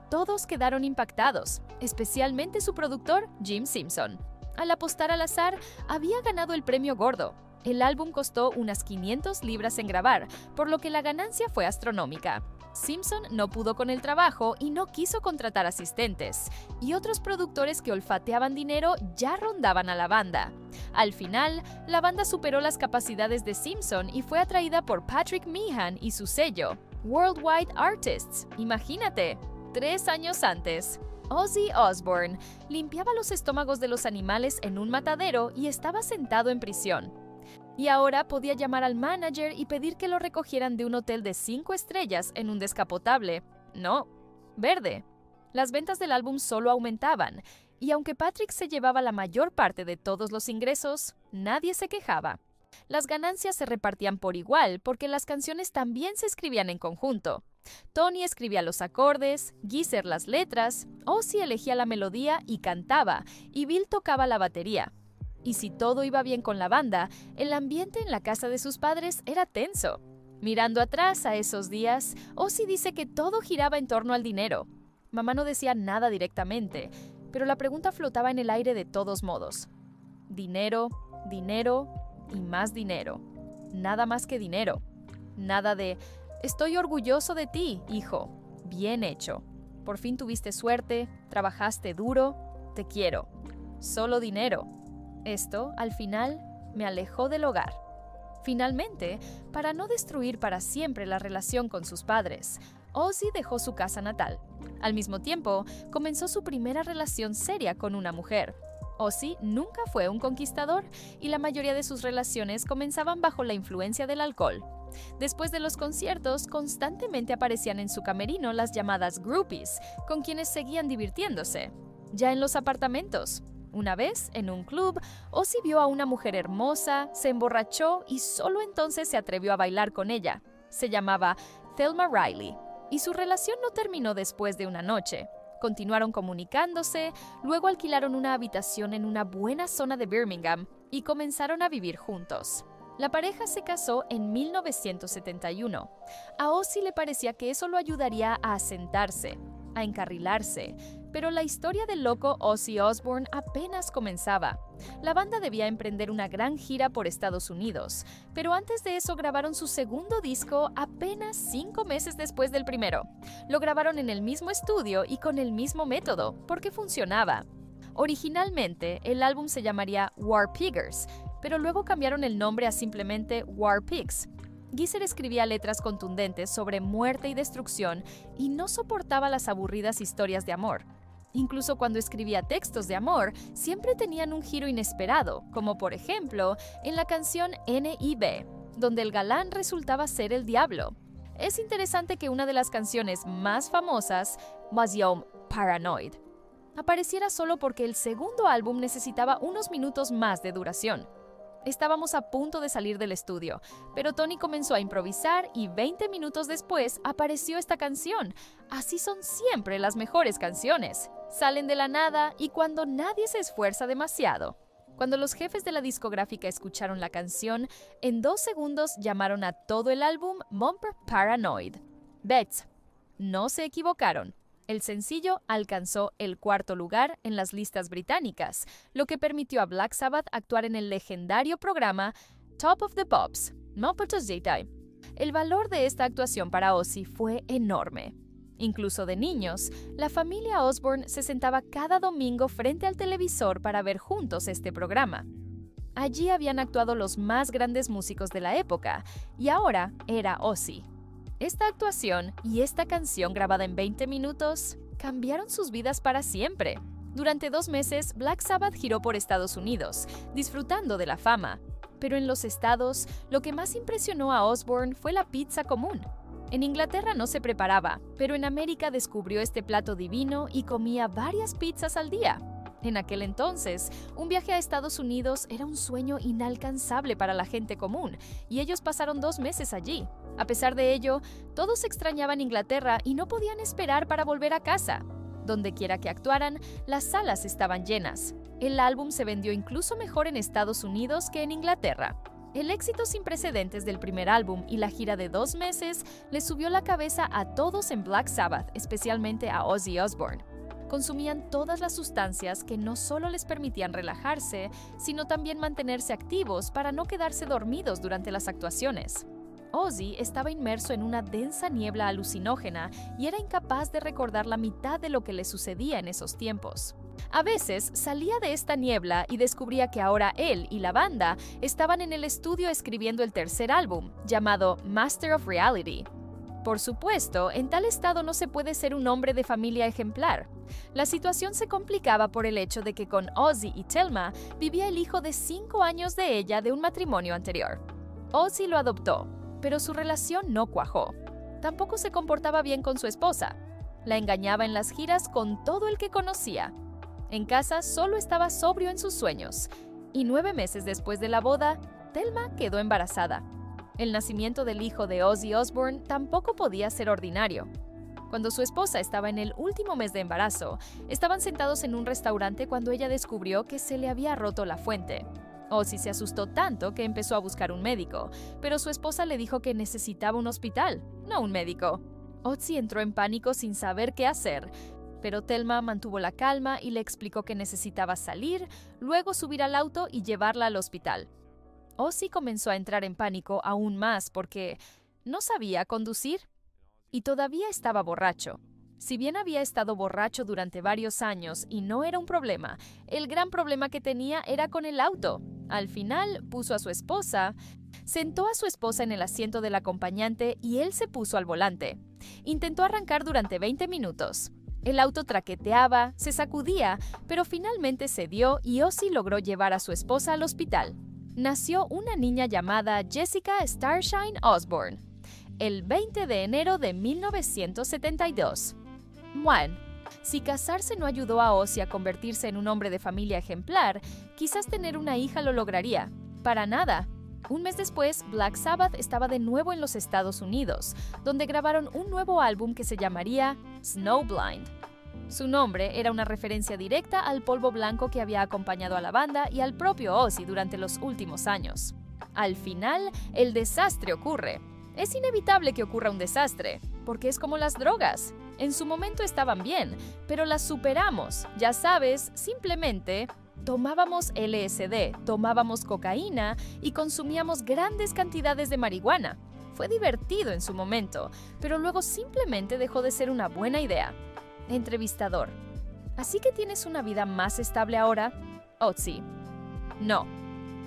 Todos quedaron impactados, especialmente su productor, Jim Simpson. Al apostar al azar, había ganado el premio gordo. El álbum costó unas 500 libras en grabar, por lo que la ganancia fue astronómica. Simpson no pudo con el trabajo y no quiso contratar asistentes, y otros productores que olfateaban dinero ya rondaban a la banda. Al final, la banda superó las capacidades de Simpson y fue atraída por Patrick Meehan y su sello, Worldwide Artists. Imagínate, 3 años antes, Ozzy Osbourne limpiaba los estómagos de los animales en un matadero y estaba sentado en prisión. Y ahora podía llamar al manager y pedir que lo recogieran de un hotel de 5 estrellas en un descapotable. No, verde. Las ventas del álbum solo aumentaban, y aunque Patrick se llevaba la mayor parte de todos los ingresos, nadie se quejaba. Las ganancias se repartían por igual porque las canciones también se escribían en conjunto. Tony escribía los acordes, Geezer las letras, Ozzy elegía la melodía y cantaba, y Bill tocaba la batería. Y si todo iba bien con la banda, el ambiente en la casa de sus padres era tenso. Mirando atrás a esos días, Ozzy dice que todo giraba en torno al dinero. Mamá no decía nada directamente, pero la pregunta flotaba en el aire de todos modos. Dinero, dinero y más dinero. Nada más que dinero. Nada de: «Estoy orgulloso de ti, hijo. Bien hecho. Por fin tuviste suerte, trabajaste duro, te quiero». Solo dinero. Esto, al final, me alejó del hogar. Finalmente, para no destruir para siempre la relación con sus padres, Ozzy dejó su casa natal. Al mismo tiempo, comenzó su primera relación seria con una mujer. Ozzy nunca fue un conquistador y la mayoría de sus relaciones comenzaban bajo la influencia del alcohol. Después de los conciertos, constantemente aparecían en su camerino las llamadas groupies, con quienes seguían divirtiéndose. Ya en los apartamentos, una vez, en un club, Ozzy vio a una mujer hermosa, se emborrachó y solo entonces se atrevió a bailar con ella. Se llamaba Thelma Riley, y su relación no terminó después de una noche. Continuaron comunicándose, luego alquilaron una habitación en una buena zona de Birmingham y comenzaron a vivir juntos. La pareja se casó en 1971. A Ozzy le parecía que eso lo ayudaría a asentarse, a encarrilarse, pero la historia del loco Ozzy Osbourne apenas comenzaba. La banda debía emprender una gran gira por Estados Unidos, pero antes de eso grabaron su segundo disco apenas 5 meses después del primero. Lo grabaron en el mismo estudio y con el mismo método, porque funcionaba. Originalmente, el álbum se llamaría War Piggers, pero luego cambiaron el nombre a simplemente War Pigs. Geezer escribía letras contundentes sobre muerte y destrucción y no soportaba las aburridas historias de amor. Incluso cuando escribía textos de amor, siempre tenían un giro inesperado, como por ejemplo en la canción N.I.B., donde el galán resultaba ser el diablo. Es interesante que una de las canciones más famosas, Was Yo Paranoid, apareciera solo porque el segundo álbum necesitaba unos minutos más de duración. Estábamos a punto de salir del estudio, pero Tony comenzó a improvisar y 20 minutos después apareció esta canción. Así son siempre las mejores canciones. Salen de la nada y cuando nadie se esfuerza demasiado. Cuando los jefes de la discográfica escucharon la canción, en 2 segundos llamaron a todo el álbum Bumper Paranoid. Bets, no se equivocaron. El sencillo alcanzó el 4º lugar en las listas británicas, lo que permitió a Black Sabbath actuar en el legendario programa Top of the Pops, Małpodrzej. El valor de esta actuación para Ozzy fue enorme. Incluso de niños, la familia Osbourne se sentaba cada domingo frente al televisor para ver juntos este programa. Allí habían actuado los más grandes músicos de la época, y ahora era Ozzy. Esta actuación y esta canción grabada en 20 minutos cambiaron sus vidas para siempre. Durante 2 meses, Black Sabbath giró por Estados Unidos, disfrutando de la fama. Pero en los estados, lo que más impresionó a Osbourne fue la pizza común. En Inglaterra no se preparaba, pero en América descubrió este plato divino y comía varias pizzas al día. En aquel entonces, un viaje a Estados Unidos era un sueño inalcanzable para la gente común, y ellos pasaron 2 meses allí. A pesar de ello, todos extrañaban Inglaterra y no podían esperar para volver a casa. Donde quiera que actuaran, las salas estaban llenas. El álbum se vendió incluso mejor en Estados Unidos que en Inglaterra. El éxito sin precedentes del primer álbum y la gira de 2 meses le subió la cabeza a todos en Black Sabbath, especialmente a Ozzy Osbourne. Consumían todas las sustancias que no solo les permitían relajarse, sino también mantenerse activos para no quedarse dormidos durante las actuaciones. Ozzy estaba inmerso en una densa niebla alucinógena y era incapaz de recordar la mitad de lo que le sucedía en esos tiempos. A veces salía de esta niebla y descubría que ahora él y la banda estaban en el estudio escribiendo el 3er álbum, llamado Master of Reality. Por supuesto, en tal estado no se puede ser un hombre de familia ejemplar. La situación se complicaba por el hecho de que con Ozzy y Thelma vivía el hijo de 5 años de ella de un matrimonio anterior. Ozzy lo adoptó, pero su relación no cuajó. Tampoco se comportaba bien con su esposa. La engañaba en las giras con todo el que conocía. En casa solo estaba sobrio en sus sueños. Y 9 meses después de la boda, Thelma quedó embarazada. El nacimiento del hijo de Ozzy Osbourne tampoco podía ser ordinario. Cuando su esposa estaba en el último mes de embarazo, estaban sentados en un restaurante cuando ella descubrió que se le había roto la fuente. Ozzy se asustó tanto que empezó a buscar un médico, pero su esposa le dijo que necesitaba un hospital, no un médico. Ozzy entró en pánico sin saber qué hacer, pero Thelma mantuvo la calma y le explicó que necesitaba salir, luego subir al auto y llevarla al hospital. Ozzy comenzó a entrar en pánico aún más porque no sabía conducir y todavía estaba borracho. Si bien había estado borracho durante varios años y no era un problema, el gran problema que tenía era con el auto. Al final, sentó a su esposa en el asiento del acompañante y él se puso al volante. Intentó arrancar durante 20 minutos. El auto traqueteaba, se sacudía, pero finalmente cedió y Ozzy logró llevar a su esposa al hospital. Nació una niña llamada Jessica Starshine Osbourne, el 20 de enero de 1972. Bueno, si casarse no ayudó a Ozzy a convertirse en un hombre de familia ejemplar, quizás tener una hija lo lograría. Para nada. Un mes después, Black Sabbath estaba de nuevo en los Estados Unidos, donde grabaron un nuevo álbum que se llamaría Snowblind. Su nombre era una referencia directa al polvo blanco que había acompañado a la banda y al propio Ozzy durante los últimos años. Al final, el desastre ocurre. Es inevitable que ocurra un desastre, porque es como las drogas. En su momento estaban bien, pero las superamos. Ya sabes, simplemente tomábamos LSD, tomábamos cocaína y consumíamos grandes cantidades de marihuana. Fue divertido en su momento, pero luego simplemente dejó de ser una buena idea. Entrevistador: ¿así que tienes una vida más estable ahora? Ozzy: no.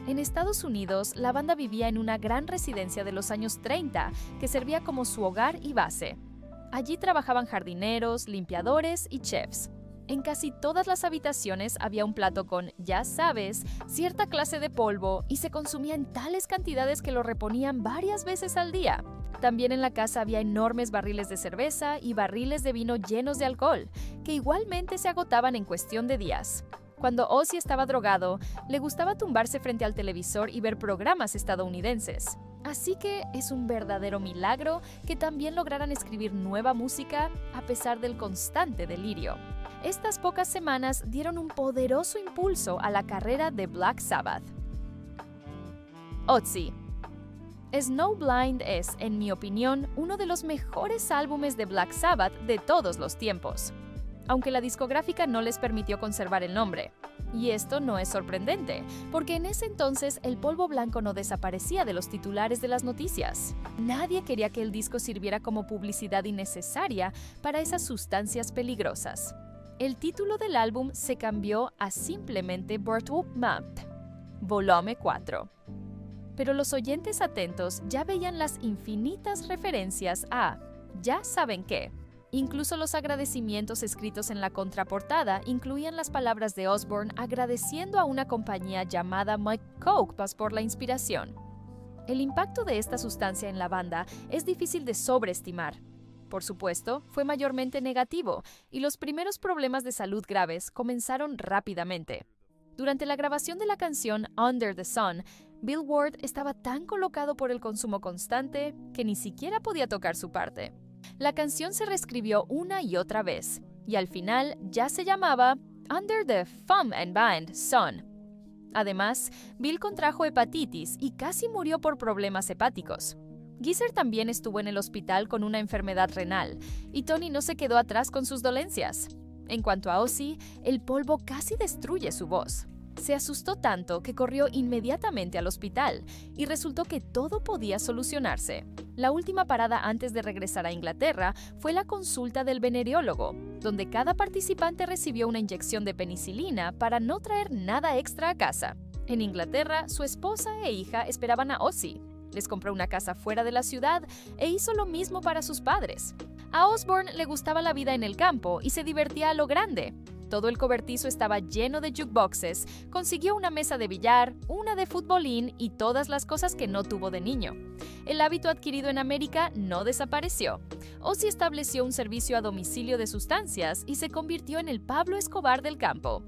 En Estados Unidos, la banda vivía en una gran residencia de los años 30 que servía como su hogar y base. Allí trabajaban jardineros, limpiadores y chefs. En casi todas las habitaciones había un plato con, ya sabes, cierta clase de polvo y se consumía en tales cantidades que lo reponían varias veces al día. También en la casa había enormes barriles de cerveza y barriles de vino llenos de alcohol, que igualmente se agotaban en cuestión de días. Cuando Ozzy estaba drogado, le gustaba tumbarse frente al televisor y ver programas estadounidenses. Así que es un verdadero milagro que también lograran escribir nueva música a pesar del constante delirio. Estas pocas semanas dieron un poderoso impulso a la carrera de Black Sabbath. Ozzy. Snowblind es, en mi opinión, uno de los mejores álbumes de Black Sabbath de todos los tiempos, aunque la discográfica no les permitió conservar el nombre. Y esto no es sorprendente, porque en ese entonces el polvo blanco no desaparecía de los titulares de las noticias. Nadie quería que el disco sirviera como publicidad innecesaria para esas sustancias peligrosas. El título del álbum se cambió a simplemente Bortwop Mapt, Volume 4. Pero los oyentes atentos ya veían las infinitas referencias a ya saben qué. Incluso los agradecimientos escritos en la contraportada incluían las palabras de Osbourne agradeciendo a una compañía llamada Mike Coke por la inspiración. El impacto de esta sustancia en la banda es difícil de sobreestimar. Por supuesto, fue mayormente negativo y los primeros problemas de salud graves comenzaron rápidamente. Durante la grabación de la canción Under the Sun, Bill Ward estaba tan colocado por el consumo constante que ni siquiera podía tocar su parte. La canción se reescribió una y otra vez, y al final ya se llamaba Under the Thumb and Bind Sun. Además, Bill contrajo hepatitis y casi murió por problemas hepáticos. Geezer también estuvo en el hospital con una enfermedad renal, y Tony no se quedó atrás con sus dolencias. En cuanto a Ozzy, el polvo casi destruye su voz. Se asustó tanto que corrió inmediatamente al hospital y resultó que todo podía solucionarse. La última parada antes de regresar a Inglaterra fue la consulta del veneriólogo, donde cada participante recibió una inyección de penicilina para no traer nada extra a casa. En Inglaterra, su esposa e hija esperaban a Ozzy. Les compró una casa fuera de la ciudad e hizo lo mismo para sus padres. A Osbourne le gustaba la vida en el campo y se divertía a lo grande. Todo el cobertizo estaba lleno de jukeboxes, consiguió una mesa de billar, una de futbolín y todas las cosas que no tuvo de niño. El hábito adquirido en América no desapareció. Ozzy estableció un servicio a domicilio de sustancias y se convirtió en el Pablo Escobar del campo.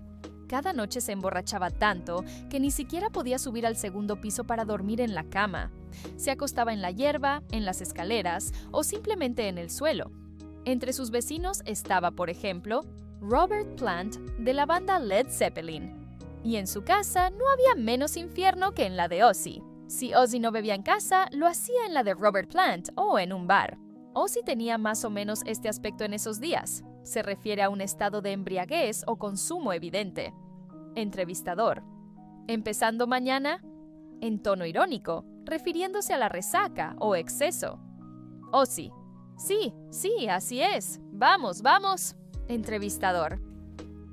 Cada noche se emborrachaba tanto que ni siquiera podía subir al segundo piso para dormir en la cama. Se acostaba en la hierba, en las escaleras o simplemente en el suelo. Entre sus vecinos estaba, por ejemplo, Robert Plant de la banda Led Zeppelin. Y en su casa no había menos infierno que en la de Ozzy. Si Ozzy no bebía en casa, lo hacía en la de Robert Plant o en un bar. Ozzy tenía más o menos este aspecto en esos días. Se refiere a un estado de embriaguez o consumo evidente. Entrevistador. ¿Empezando mañana? En tono irónico, refiriéndose a la resaca o exceso. Ozzy. Sí, así es. Vamos, vamos. Entrevistador.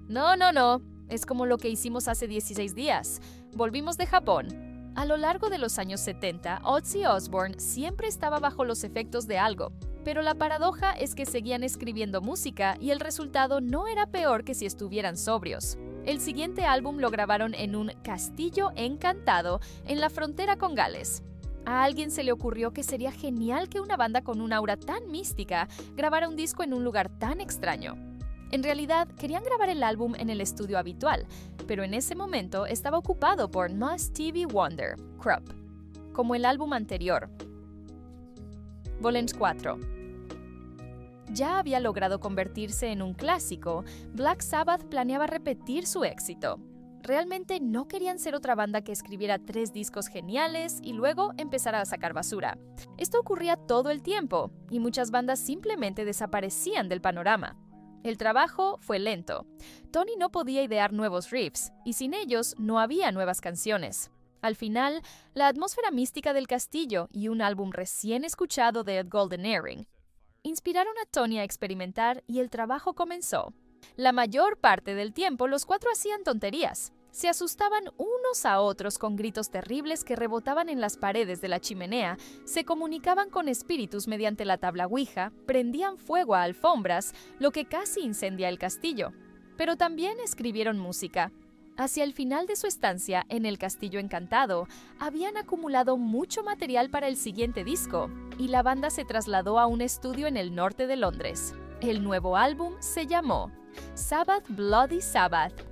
No. Es como lo que hicimos hace 16 días. Volvimos de Japón. A lo largo de los años 70, Ozzy Osbourne siempre estaba bajo los efectos de algo. Pero la paradoja es que seguían escribiendo música y el resultado no era peor que si estuvieran sobrios. El siguiente álbum lo grabaron en un castillo encantado en la frontera con Gales. A alguien se le ocurrió que sería genial que una banda con una aura tan mística grabara un disco en un lugar tan extraño. En realidad, querían grabar el álbum en el estudio habitual, pero en ese momento estaba ocupado por Must TV Wonder, Krupp, como el álbum anterior, Volume 4. Ya había logrado convertirse en un clásico, Black Sabbath planeaba repetir su éxito. Realmente no querían ser otra banda que escribiera 3 discos geniales y luego empezara a sacar basura. Esto ocurría todo el tiempo, y muchas bandas simplemente desaparecían del panorama. El trabajo fue lento. Tony no podía idear nuevos riffs, y sin ellos no había nuevas canciones. Al final, la atmósfera mística del castillo y un álbum recién escuchado de Ed Golden Earring inspiraron a Tony a experimentar y el trabajo comenzó. La mayor parte del tiempo los 4 hacían tonterías. Se asustaban unos a otros con gritos terribles que rebotaban en las paredes de la chimenea, se comunicaban con espíritus mediante la tabla Ouija, prendían fuego a alfombras, lo que casi incendia el castillo. Pero también escribieron música. Hacia el final de su estancia en el Castillo Encantado, habían acumulado mucho material para el siguiente disco, y la banda se trasladó a un estudio en el norte de Londres. El nuevo álbum se llamó Sabbath Bloody Sabbath,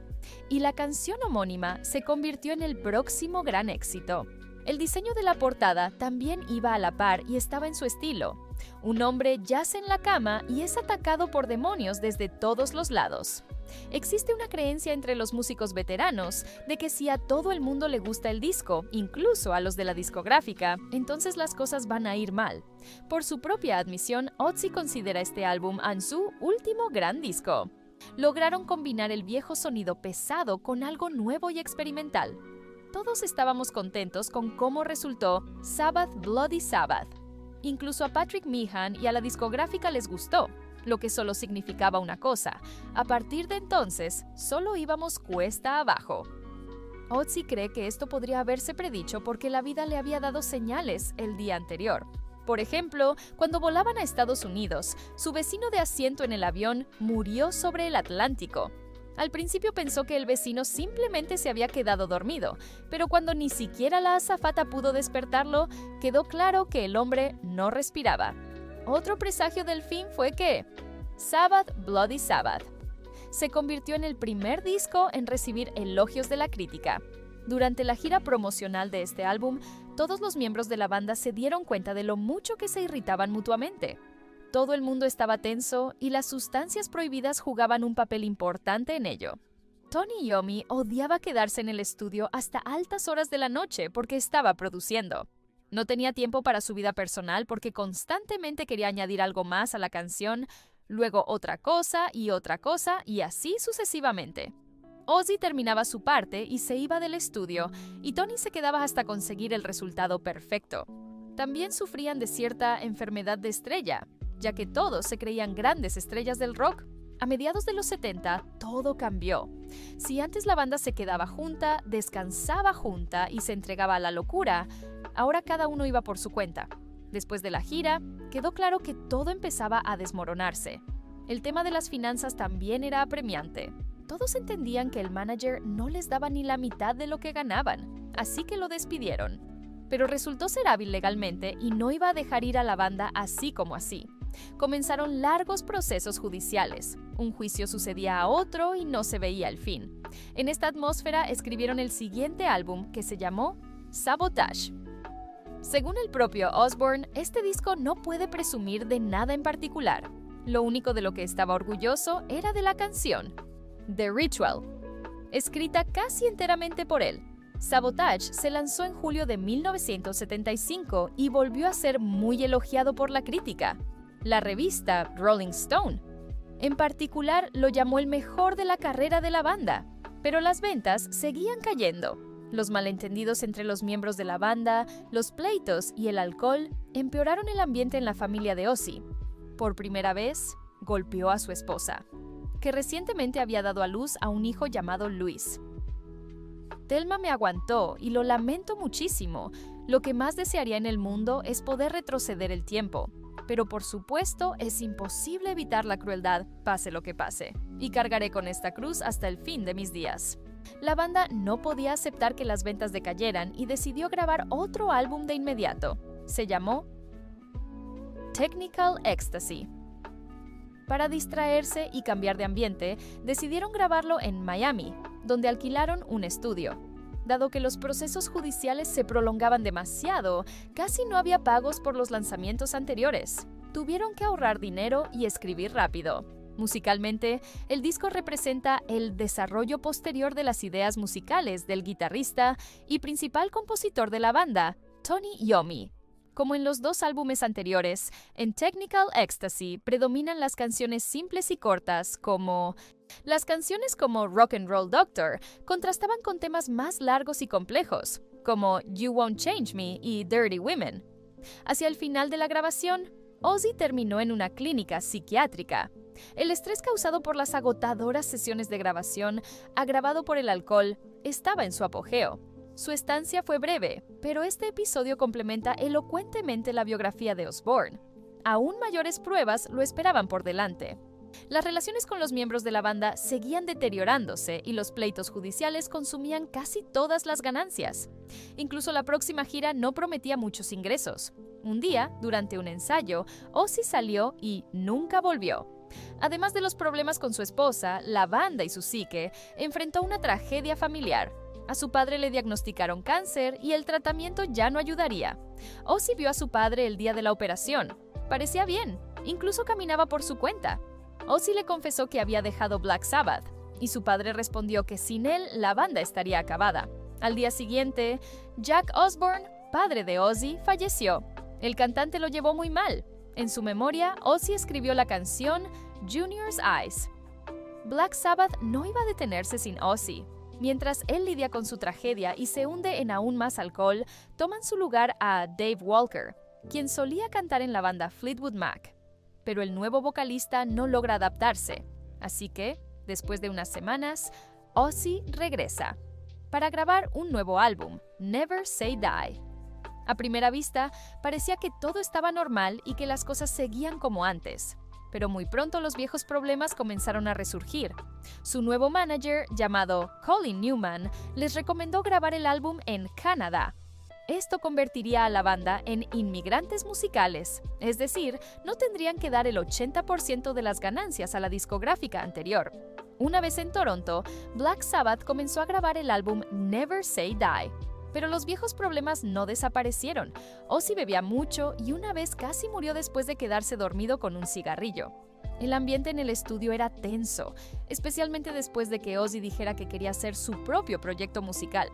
y la canción homónima se convirtió en el próximo gran éxito. El diseño de la portada también iba a la par y estaba en su estilo. Un hombre yace en la cama y es atacado por demonios desde todos los lados. Existe una creencia entre los músicos veteranos de que si a todo el mundo le gusta el disco, incluso a los de la discográfica, entonces las cosas van a ir mal. Por su propia admisión, Ozzy considera este álbum su último gran disco. Lograron combinar el viejo sonido pesado con algo nuevo y experimental. Todos estábamos contentos con cómo resultó Sabbath Bloody Sabbath. Incluso a Patrick Meehan y a la discográfica les gustó, lo que solo significaba una cosa: a partir de entonces, solo íbamos cuesta abajo. Ozzy cree que esto podría haberse predicho porque la vida le había dado señales el día anterior. Por ejemplo, cuando volaban a Estados Unidos, su vecino de asiento en el avión murió sobre el Atlántico. Al principio pensó que el vecino simplemente se había quedado dormido, pero cuando ni siquiera la azafata pudo despertarlo, quedó claro que el hombre no respiraba. Otro presagio del fin fue que Sabbath Bloody Sabbath se convirtió en el primer disco en recibir elogios de la crítica. Durante la gira promocional de este álbum, todos los miembros de la banda se dieron cuenta de lo mucho que se irritaban mutuamente. Todo el mundo estaba tenso y las sustancias prohibidas jugaban un papel importante en ello. Tony Iommi odiaba quedarse en el estudio hasta altas horas de la noche porque estaba produciendo. No tenía tiempo para su vida personal porque constantemente quería añadir algo más a la canción, luego otra cosa y así sucesivamente. Ozzy terminaba su parte y se iba del estudio, y Tony se quedaba hasta conseguir el resultado perfecto. También sufrían de cierta enfermedad de estrella, ya que todos se creían grandes estrellas del rock. A mediados de los 70, todo cambió. Si antes la banda se quedaba junta, descansaba junta y se entregaba a la locura, ahora cada uno iba por su cuenta. Después de la gira, quedó claro que todo empezaba a desmoronarse. El tema de las finanzas también era apremiante. Todos entendían que el manager no les daba ni la mitad de lo que ganaban, así que lo despidieron. Pero resultó ser hábil legalmente y no iba a dejar ir a la banda así como así. Comenzaron largos procesos judiciales. Un juicio sucedía a otro y no se veía el fin. En esta atmósfera escribieron el siguiente álbum, que se llamó Sabotage. Según el propio Osbourne, este disco no puede presumir de nada en particular. Lo único de lo que estaba orgulloso era de la canción The Ritual, escrita casi enteramente por él. Sabotage se lanzó en julio de 1975 y volvió a ser muy elogiado por la crítica. La revista Rolling Stone, en particular, lo llamó el mejor de la carrera de la banda, pero las ventas seguían cayendo. Los malentendidos entre los miembros de la banda, los pleitos y el alcohol empeoraron el ambiente en la familia de Ozzy. Por primera vez, golpeó a su esposa, que recientemente había dado a luz a un hijo llamado Luis. Thelma me aguantó y lo lamento muchísimo. Lo que más desearía en el mundo es poder retroceder el tiempo. Pero por supuesto es imposible evitar la crueldad, pase lo que pase, y cargaré con esta cruz hasta el fin de mis días. La banda no podía aceptar que las ventas decayeran y decidió grabar otro álbum de inmediato. Se llamó Technical Ecstasy. Para distraerse y cambiar de ambiente, decidieron grabarlo en Miami, donde alquilaron un estudio. Dado que los procesos judiciales se prolongaban demasiado, casi no había pagos por los lanzamientos anteriores. Tuvieron que ahorrar dinero y escribir rápido. Musicalmente, el disco representa el desarrollo posterior de las ideas musicales del guitarrista y principal compositor de la banda, Tony Iommi. Como en los dos álbumes anteriores, en Technical Ecstasy predominan las canciones simples y cortas Las canciones como Rock and Roll Doctor contrastaban con temas más largos y complejos, como You Won't Change Me y Dirty Women. Hacia el final de la grabación, Ozzy terminó en una clínica psiquiátrica. El estrés causado por las agotadoras sesiones de grabación, agravado por el alcohol, estaba en su apogeo. Su estancia fue breve, pero este episodio complementa elocuentemente la biografía de Osbourne. Aún mayores pruebas lo esperaban por delante. Las relaciones con los miembros de la banda seguían deteriorándose y los pleitos judiciales consumían casi todas las ganancias. Incluso la próxima gira no prometía muchos ingresos. Un día, durante un ensayo, Ozzy salió y nunca volvió. Además de los problemas con su esposa, la banda y su psique enfrentó una tragedia familiar. A su padre le diagnosticaron cáncer y el tratamiento ya no ayudaría. Ozzy vio a su padre el día de la operación. Parecía bien, incluso caminaba por su cuenta. Ozzy le confesó que había dejado Black Sabbath. y su padre respondió que sin él la banda estaría acabada. Al día siguiente, Jack Osbourne, padre de Ozzy, falleció. El cantante lo llevó muy mal. En su memoria, Ozzy escribió la canción Junior's Eyes. Black Sabbath no iba a detenerse sin Ozzy. Mientras él lidia con su tragedia y se hunde en aún más alcohol, toman su lugar a Dave Walker, quien solía cantar en la banda Fleetwood Mac. Pero el nuevo vocalista no logra adaptarse, así que, después de unas semanas, Ozzy regresa para grabar un nuevo álbum, Never Say Die. A primera vista, parecía que todo estaba normal y que las cosas seguían como antes. Pero muy pronto los viejos problemas comenzaron a resurgir. Su nuevo manager, llamado Colin Newman, les recomendó grabar el álbum en Canadá. Esto convertiría a la banda en inmigrantes musicales, es decir, no tendrían que dar el 80% de las ganancias a la discográfica anterior. Una vez en Toronto, Black Sabbath comenzó a grabar el álbum Never Say Die. Pero los viejos problemas no desaparecieron. Ozzy bebía mucho y una vez casi murió después de quedarse dormido con un cigarrillo. El ambiente en el estudio era tenso, especialmente después de que Ozzy dijera que quería hacer su propio proyecto musical.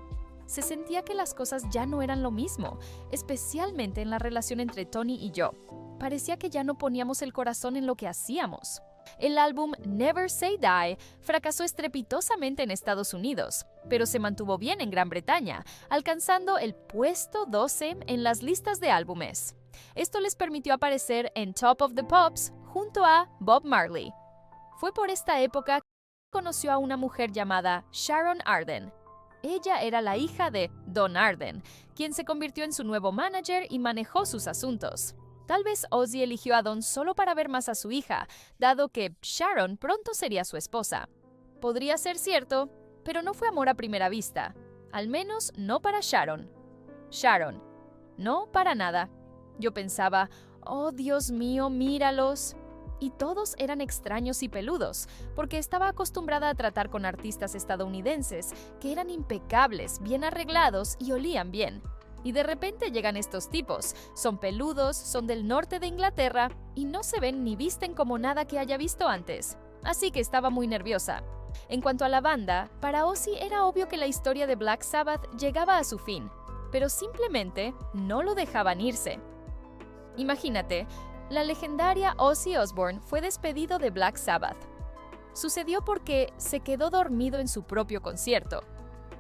Se sentía que las cosas ya no eran lo mismo, especialmente en la relación entre Tony y yo. Parecía que ya no poníamos el corazón en lo que hacíamos. El álbum Never Say Die fracasó estrepitosamente en Estados Unidos, pero se mantuvo bien en Gran Bretaña, alcanzando el puesto 12 en las listas de álbumes. Esto les permitió aparecer en Top of the Pops junto a Bob Marley. Fue por esta época que conoció a una mujer llamada Sharon Arden. Ella era la hija de Don Arden, quien se convirtió en su nuevo manager y manejó sus asuntos. Tal vez Ozzy eligió a Don solo para ver más a su hija, dado que Sharon pronto sería su esposa. Podría ser cierto, pero no fue amor a primera vista. Al menos no para Sharon. Sharon, no para nada. Yo pensaba, oh Dios mío, míralos. Y todos eran extraños y peludos, porque estaba acostumbrada a tratar con artistas estadounidenses que eran impecables, bien arreglados y olían bien. Y de repente llegan estos tipos, son peludos, son del norte de Inglaterra y no se ven ni visten como nada que haya visto antes. Así que estaba muy nerviosa. En cuanto a la banda, para Ozzy era obvio que la historia de Black Sabbath llegaba a su fin, pero simplemente no lo dejaban irse. Imagínate, la legendaria Ozzy Osbourne fue despedido de Black Sabbath. Sucedió porque se quedó dormido en su propio concierto.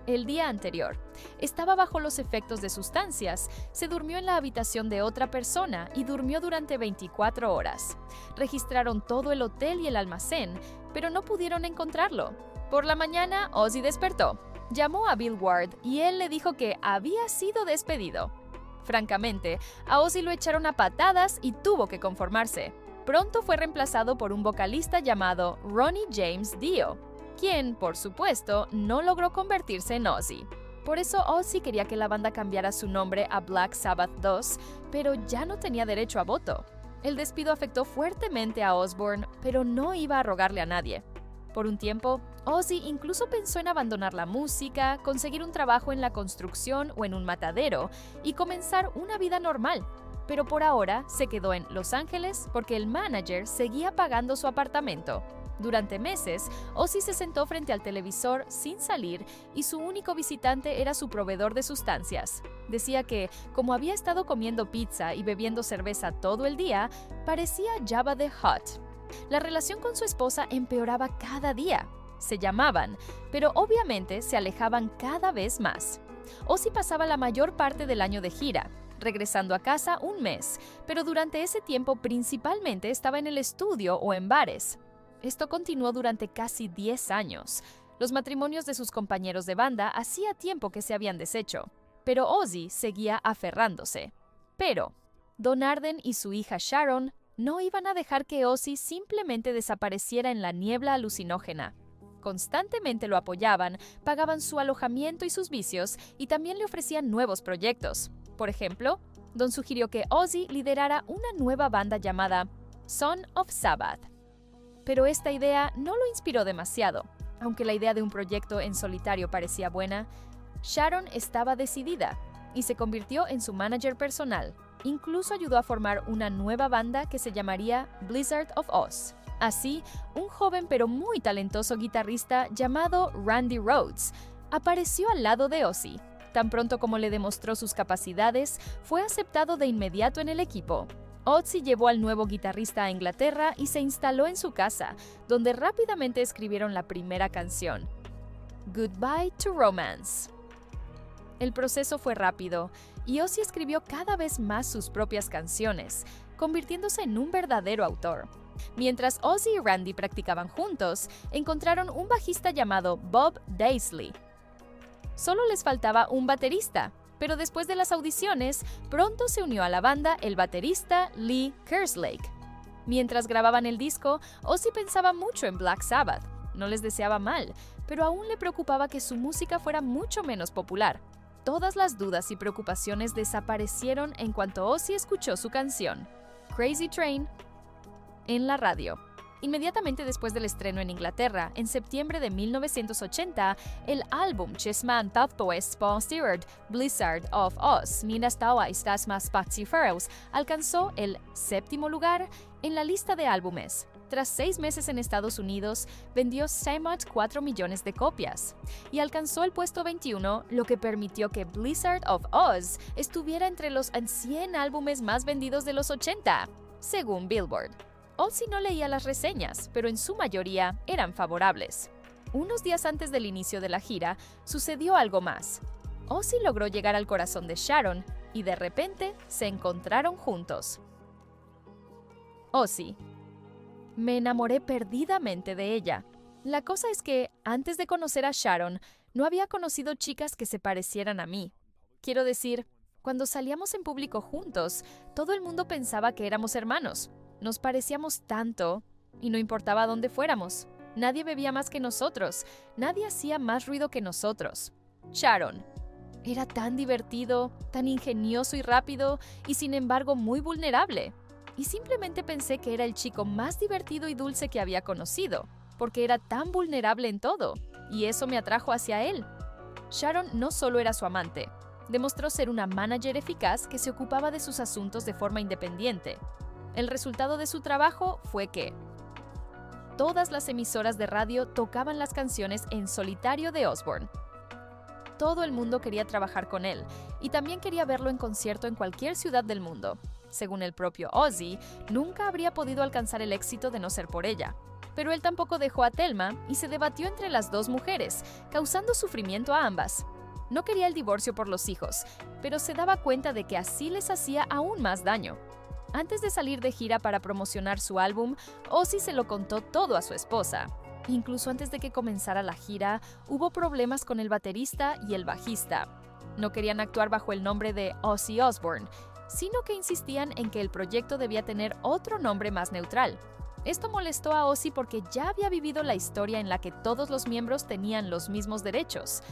El día anterior, estaba bajo los efectos de sustancias, se durmió en la habitación de otra persona y durmió durante 24 horas. Registraron todo el hotel y el almacén, pero no pudieron encontrarlo. Por la mañana, Ozzy despertó, llamó a Bill Ward y él le dijo que había sido despedido. Francamente, a Ozzy lo echaron a patadas y tuvo que conformarse. Pronto fue reemplazado por un vocalista llamado Ronnie James Dio, quien, por supuesto, no logró convertirse en Ozzy. Por eso Ozzy quería que la banda cambiara su nombre a Black Sabbath 2, pero ya no tenía derecho a voto. El despido afectó fuertemente a Osbourne, pero no iba a rogarle a nadie. Por un tiempo, Ozzy incluso pensó en abandonar la música, conseguir un trabajo en la construcción o en un matadero y comenzar una vida normal. Pero por ahora se quedó en Los Ángeles porque el manager seguía pagando su apartamento. Durante meses, Ozzy se sentó frente al televisor sin salir y su único visitante era su proveedor de sustancias. Decía que, como había estado comiendo pizza y bebiendo cerveza todo el día, parecía Jabba the Hutt. La relación con su esposa empeoraba cada día. Se llamaban, pero obviamente se alejaban cada vez más. Ozzy pasaba la mayor parte del año de gira, regresando a casa un mes, pero durante ese tiempo principalmente estaba en el estudio o en bares. Esto continuó durante casi 10 años. Los matrimonios de sus compañeros de banda hacía tiempo que se habían deshecho, pero Ozzy seguía aferrándose. Pero Don Arden y su hija Sharon no iban a dejar que Ozzy simplemente desapareciera en la niebla alucinógena. Constantemente lo apoyaban, pagaban su alojamiento y sus vicios y también le ofrecían nuevos proyectos. Por ejemplo, Don sugirió que Ozzy liderara una nueva banda llamada Son of Sabbath. Pero esta idea no lo inspiró demasiado. Aunque la idea de un proyecto en solitario parecía buena, Sharon estaba decidida y se convirtió en su manager personal. Incluso ayudó a formar una nueva banda que se llamaría Blizzard of Oz. Así, un joven pero muy talentoso guitarrista llamado Randy Rhoads apareció al lado de Ozzy. Tan pronto como le demostró sus capacidades, fue aceptado de inmediato en el equipo. Ozzy llevó al nuevo guitarrista a Inglaterra y se instaló en su casa, donde rápidamente escribieron la primera canción, Goodbye to Romance. El proceso fue rápido, y Ozzy escribió cada vez más sus propias canciones, convirtiéndose en un verdadero autor. Mientras Ozzy y Randy practicaban juntos, encontraron un bajista llamado Bob Daisley. Solo les faltaba un baterista, pero después de las audiciones, pronto se unió a la banda el baterista Lee Kerslake. Mientras grababan el disco, Ozzy pensaba mucho en Black Sabbath. No les deseaba mal, pero aún le preocupaba que su música fuera mucho menos popular. Todas las dudas y preocupaciones desaparecieron en cuanto Ozzy escuchó su canción, Crazy Train, en la radio. Inmediatamente después del estreno en Inglaterra, en septiembre de 1980, el álbum Chessman Taptoes på Stewart Blizzard of Oz, Mina Stała Estas Más Patsiferos, alcanzó el 7º lugar en la lista de álbumes. Tras 6 meses en Estados Unidos, vendió 4 millones de copias y alcanzó el puesto 21, lo que permitió que Blizzard of Oz estuviera entre los 100 álbumes más vendidos de los 80, según Billboard. Ozzy no leía las reseñas, pero en su mayoría eran favorables. Unos días antes del inicio de la gira, sucedió algo más. Ozzy logró llegar al corazón de Sharon y de repente se encontraron juntos. Ozzy: me enamoré perdidamente de ella. La cosa es que, antes de conocer a Sharon, no había conocido chicas que se parecieran a mí. Quiero decir, cuando salíamos en público juntos, todo el mundo pensaba que éramos hermanos. Nos parecíamos tanto, y no importaba dónde fuéramos. Nadie bebía más que nosotros, nadie hacía más ruido que nosotros. Sharon: era tan divertido, tan ingenioso y rápido, y sin embargo muy vulnerable. Y simplemente pensé que era el chico más divertido y dulce que había conocido, porque era tan vulnerable en todo, y eso me atrajo hacia él. Sharon no solo era su amante, demostró ser una manager eficaz que se ocupaba de sus asuntos de forma independiente. El resultado de su trabajo fue que todas las emisoras de radio tocaban las canciones en solitario de Osbourne. Todo el mundo quería trabajar con él, y también quería verlo en concierto en cualquier ciudad del mundo. Según el propio Ozzy, nunca habría podido alcanzar el éxito de no ser por ella. Pero él tampoco dejó a Thelma y se debatió entre las dos mujeres, causando sufrimiento a ambas. No quería el divorcio por los hijos, pero se daba cuenta de que así les hacía aún más daño. Antes de salir de gira para promocionar su álbum, Ozzy se lo contó todo a su esposa. Incluso antes de que comenzara la gira, hubo problemas con el baterista y el bajista. No querían actuar bajo el nombre de Ozzy Osbourne, sino que insistían en que el proyecto debía tener otro nombre más neutral. Esto molestó a Ozzy porque ya había vivido la historia en la que todos los miembros tenían los mismos derechos.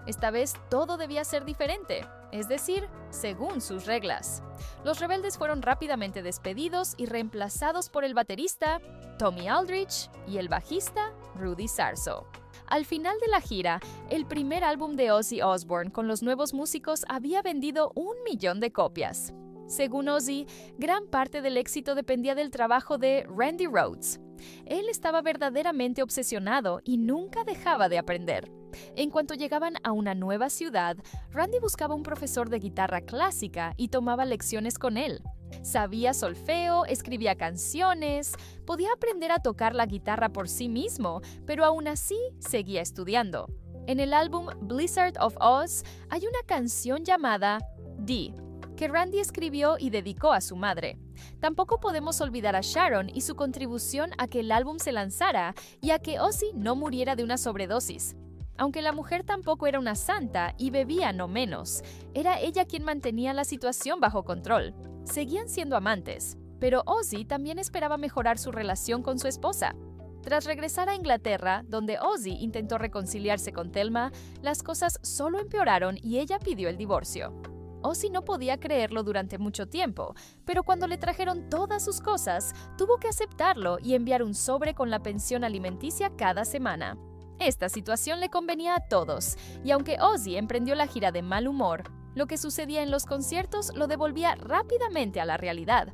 Esta vez todo debía ser diferente, es decir, según sus reglas. Los rebeldes fueron rápidamente despedidos y reemplazados por el baterista Tommy Aldrich y el bajista Rudy Sarzo. Al final de la gira, el primer álbum de Ozzy Osbourne con los nuevos músicos había vendido 1 millón de copias. Según Ozzy, gran parte del éxito dependía del trabajo de Randy Rhoads. Él estaba verdaderamente obsesionado y nunca dejaba de aprender. En cuanto llegaban a una nueva ciudad, Randy buscaba un profesor de guitarra clásica y tomaba lecciones con él. Sabía solfeo, escribía canciones, podía aprender a tocar la guitarra por sí mismo, pero aún así seguía estudiando. En el álbum Blizzard of Oz hay una canción llamada Dee, que Randy escribió y dedicó a su madre. Tampoco podemos olvidar a Sharon y su contribución a que el álbum se lanzara y a que Ozzy no muriera de una sobredosis. Aunque la mujer tampoco era una santa y bebía no menos, era ella quien mantenía la situación bajo control. Seguían siendo amantes, pero Ozzy también esperaba mejorar su relación con su esposa. Tras regresar a Inglaterra, donde Ozzy intentó reconciliarse con Thelma, las cosas solo empeoraron y ella pidió el divorcio. Ozzy no podía creerlo durante mucho tiempo, pero cuando le trajeron todas sus cosas, tuvo que aceptarlo y enviar un sobre con la pensión alimenticia cada semana. Esta situación le convenía a todos, y aunque Ozzy emprendió la gira de mal humor, lo que sucedía en los conciertos lo devolvía rápidamente a la realidad.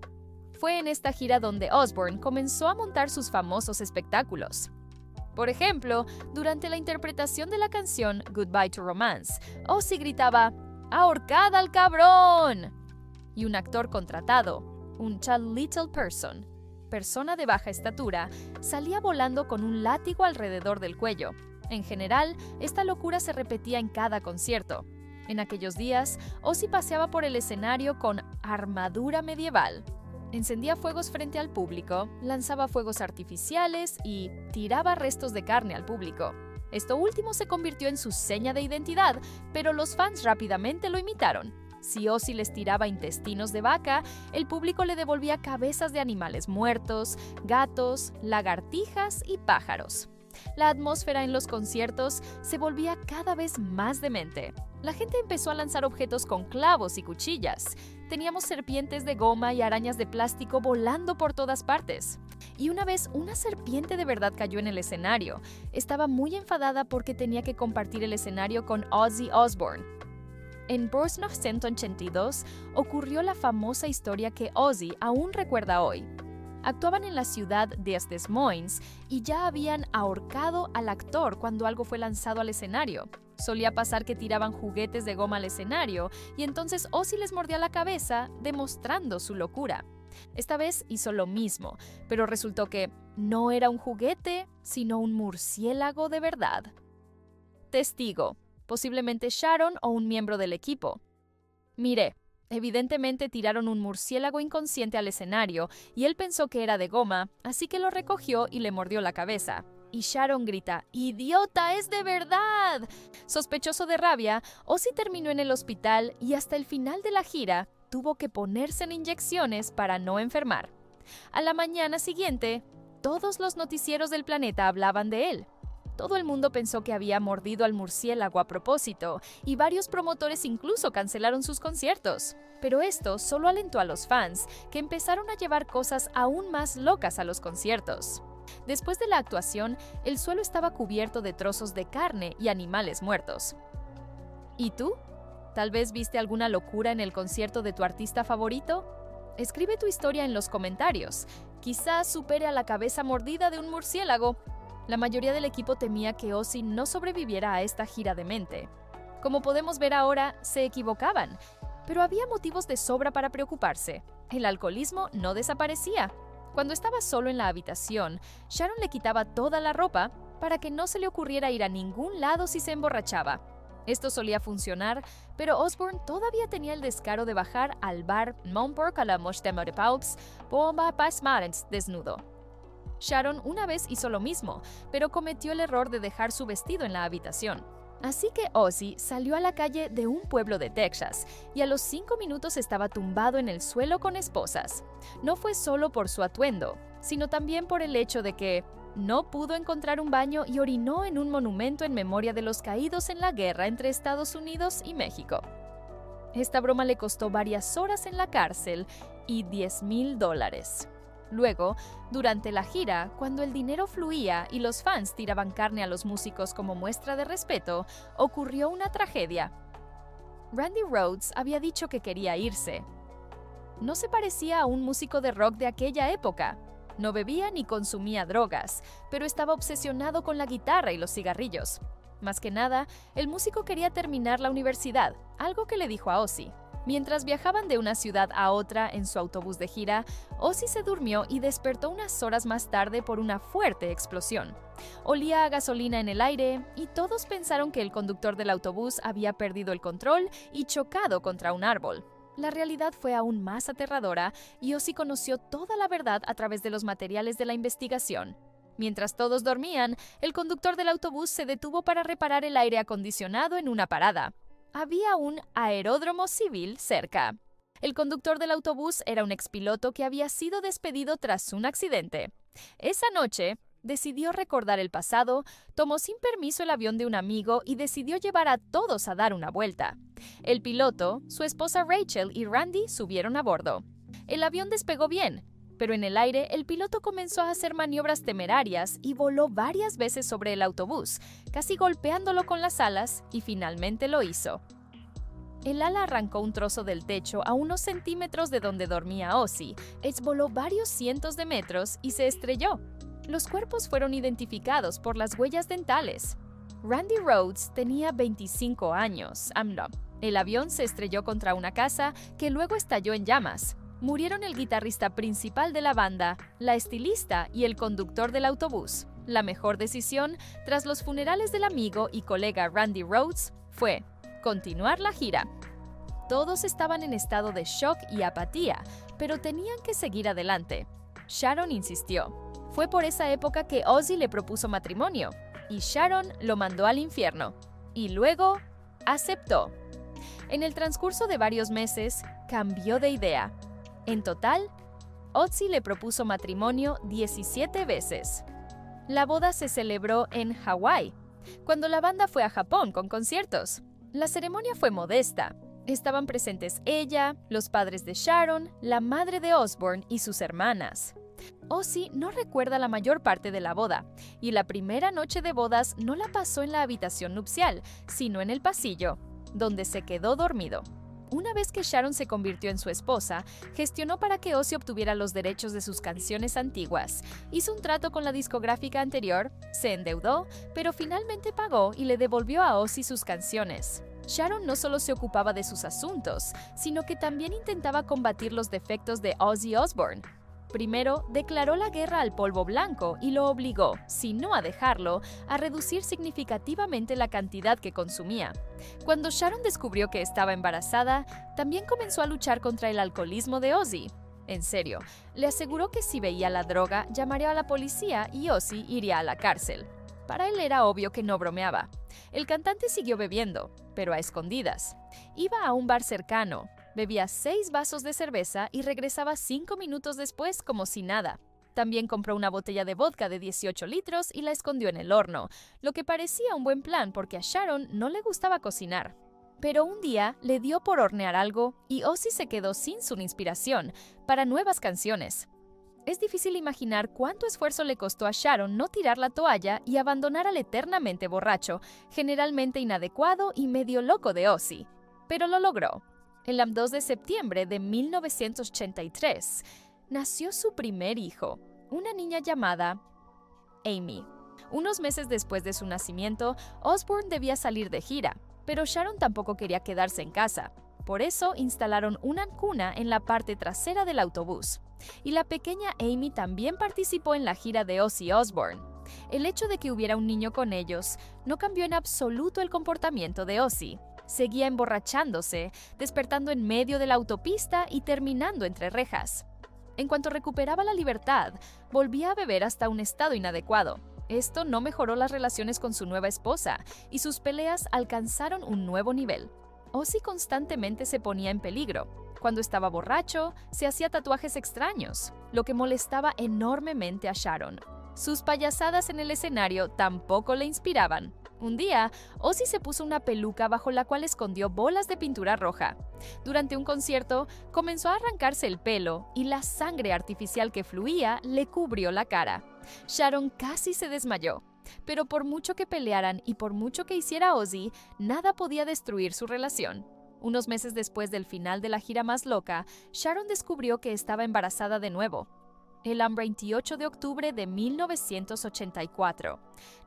Fue en esta gira donde Osbourne comenzó a montar sus famosos espectáculos. Por ejemplo, durante la interpretación de la canción Goodbye to Romance, Ozzy gritaba ¡ahorcad al cabrón! Y un actor contratado, un Child Little Person, persona de baja estatura, salía volando con un látigo alrededor del cuello. En general, esta locura se repetía en cada concierto. En aquellos días, Ozzy paseaba por el escenario con armadura medieval. Encendía fuegos frente al público, lanzaba fuegos artificiales y tiraba restos de carne al público. Esto último se convirtió en su seña de identidad, pero los fans rápidamente lo imitaron. Si Ozzy les tiraba intestinos de vaca, el público le devolvía cabezas de animales muertos, gatos, lagartijas y pájaros. La atmósfera en los conciertos se volvía cada vez más demente. La gente empezó a lanzar objetos con clavos y cuchillas. Teníamos serpientes de goma y arañas de plástico volando por todas partes. Y una vez una serpiente de verdad cayó en el escenario. Estaba muy enfadada porque tenía que compartir el escenario con Ozzy Osbourne. En 1982 ocurrió la famosa historia que Ozzy aún recuerda hoy. Actuaban en la ciudad de Des Moines y ya habían ahorcado al actor cuando algo fue lanzado al escenario. Solía pasar que tiraban juguetes de goma al escenario y entonces Ozzy les mordía la cabeza, demostrando su locura. Esta vez hizo lo mismo, pero resultó que no era un juguete, sino un murciélago de verdad. Testigo, posiblemente Sharon o un miembro del equipo. Miré. Evidentemente tiraron un murciélago inconsciente al escenario y él pensó que era de goma, así que lo recogió y le mordió la cabeza. Y Sharon grita, ¡idiota, es de verdad! Sospechoso de rabia, Ozzy terminó en el hospital y hasta el final de la gira tuvo que ponerse en inyecciones para no enfermar. A la mañana siguiente, todos los noticieros del planeta hablaban de él. Todo el mundo pensó que había mordido al murciélago a propósito, y varios promotores incluso cancelaron sus conciertos. Pero esto solo alentó a los fans, que empezaron a llevar cosas aún más locas a los conciertos. Después de la actuación, el suelo estaba cubierto de trozos de carne y animales muertos. ¿Y tú? ¿Tal vez viste alguna locura en el concierto de tu artista favorito? Escribe tu historia en los comentarios. Quizás supere a la cabeza mordida de un murciélago. La mayoría del equipo temía que Ozzy no sobreviviera a esta gira demente. Como podemos ver ahora, se equivocaban, pero había motivos de sobra para preocuparse. El alcoholismo no desaparecía. Cuando estaba solo en la habitación, Sharon le quitaba toda la ropa para que no se le ocurriera ir a ningún lado si se emborrachaba. Esto solía funcionar, pero Osbourne todavía tenía el descaro de bajar al bar Montpark a la Mostemma de Paups, bomba pasmarens desnudo. Sharon una vez hizo lo mismo, pero cometió el error de dejar su vestido en la habitación. Así que Ozzy salió a la calle de un pueblo de Texas y a los 5 minutos estaba tumbado en el suelo con esposas. No fue solo por su atuendo, sino también por el hecho de que no pudo encontrar un baño y orinó en un monumento en memoria de los caídos en la guerra entre Estados Unidos y México. Esta broma le costó varias horas en la cárcel y $10,000. Luego, durante la gira, cuando el dinero fluía y los fans tiraban carne a los músicos como muestra de respeto, ocurrió una tragedia. Randy Rhoads había dicho que quería irse. No se parecía a un músico de rock de aquella época. No bebía ni consumía drogas, pero estaba obsesionado con la guitarra y los cigarrillos. Más que nada, el músico quería terminar la universidad, algo que le dijo a Ozzy. Mientras viajaban de una ciudad a otra en su autobús de gira, Ozzy se durmió y despertó unas horas más tarde por una fuerte explosión. Olía a gasolina en el aire y todos pensaron que el conductor del autobús había perdido el control y chocado contra un árbol. La realidad fue aún más aterradora y Ozzy conoció toda la verdad a través de los materiales de la investigación. Mientras todos dormían, el conductor del autobús se detuvo para reparar el aire acondicionado en una parada. Había un aeródromo civil cerca. El conductor del autobús era un expiloto que había sido despedido tras un accidente. Esa noche, decidió recordar el pasado, tomó sin permiso el avión de un amigo y decidió llevar a todos a dar una vuelta. El piloto, su esposa Rachel y Randy subieron a bordo. El avión despegó bien, pero en el aire el piloto comenzó a hacer maniobras temerarias y voló varias veces sobre el autobús, casi golpeándolo con las alas, y finalmente lo hizo. El ala arrancó un trozo del techo a unos centímetros de donde dormía Ozzy, voló varios cientos de metros y se estrelló. Los cuerpos fueron identificados por las huellas dentales. Randy Rhoads tenía 25 años. El avión se estrelló contra una casa que luego estalló en llamas. Murieron el guitarrista principal de la banda, la estilista y el conductor del autobús. La mejor decisión, tras los funerales del amigo y colega Randy Rhoads, fue continuar la gira. Todos estaban en estado de shock y apatía, pero tenían que seguir adelante. Sharon insistió. Fue por esa época que Ozzy le propuso matrimonio, y Sharon lo mandó al infierno. Y luego, aceptó. En el transcurso de varios meses, cambió de idea. En total, Ozzy le propuso matrimonio 17 veces. La boda se celebró en Hawái, cuando la banda fue a Japón con conciertos. La ceremonia fue modesta. Estaban presentes ella, los padres de Sharon, la madre de Osbourne y sus hermanas. Ozzy no recuerda la mayor parte de la boda, y la primera noche de bodas no la pasó en la habitación nupcial, sino en el pasillo, donde se quedó dormido. Una vez que Sharon se convirtió en su esposa, gestionó para que Ozzy obtuviera los derechos de sus canciones antiguas. Hizo un trato con la discográfica anterior, se endeudó, pero finalmente pagó y le devolvió a Ozzy sus canciones. Sharon no solo se ocupaba de sus asuntos, sino que también intentaba combatir los defectos de Ozzy Osbourne. Primero, declaró la guerra al polvo blanco y lo obligó, si no a dejarlo, a reducir significativamente la cantidad que consumía. Cuando Sharon descubrió que estaba embarazada, también comenzó a luchar contra el alcoholismo de Ozzy. En serio, le aseguró que si veía la droga, llamaría a la policía y Ozzy iría a la cárcel. Para él era obvio que no bromeaba. El cantante siguió bebiendo, pero a escondidas. Iba a un bar cercano, bebía 6 vasos de cerveza y regresaba 5 minutos después como si nada. También compró una botella de vodka de 18 litros y la escondió en el horno, lo que parecía un buen plan porque a Sharon no le gustaba cocinar. Pero un día le dio por hornear algo y Ozzy se quedó sin su inspiración para nuevas canciones. Es difícil imaginar cuánto esfuerzo le costó a Sharon no tirar la toalla y abandonar al eternamente borracho, generalmente inadecuado y medio loco de Ozzy. Pero lo logró. El 2 de septiembre de 1983, nació su primer hijo, una niña llamada Amy. Unos meses después de su nacimiento, Osbourne debía salir de gira, pero Sharon tampoco quería quedarse en casa. Por eso instalaron una cuna en la parte trasera del autobús. Y la pequeña Amy también participó en la gira de Ozzy Osbourne. El hecho de que hubiera un niño con ellos no cambió en absoluto el comportamiento de Ozzy. Seguía emborrachándose, despertando en medio de la autopista y terminando entre rejas. En cuanto recuperaba la libertad, volvía a beber hasta un estado inadecuado. Esto no mejoró las relaciones con su nueva esposa y sus peleas alcanzaron un nuevo nivel. Ozzy constantemente se ponía en peligro. Cuando estaba borracho, se hacía tatuajes extraños, lo que molestaba enormemente a Sharon. Sus payasadas en el escenario tampoco le inspiraban. Un día, Ozzy se puso una peluca bajo la cual escondió bolas de pintura roja. Durante un concierto, comenzó a arrancarse el pelo y la sangre artificial que fluía le cubrió la cara. Sharon casi se desmayó. Pero por mucho que pelearan y por mucho que hiciera Ozzy, nada podía destruir su relación. Unos meses después del final de la gira más loca, Sharon descubrió que estaba embarazada de nuevo. El 28 de octubre de 1984,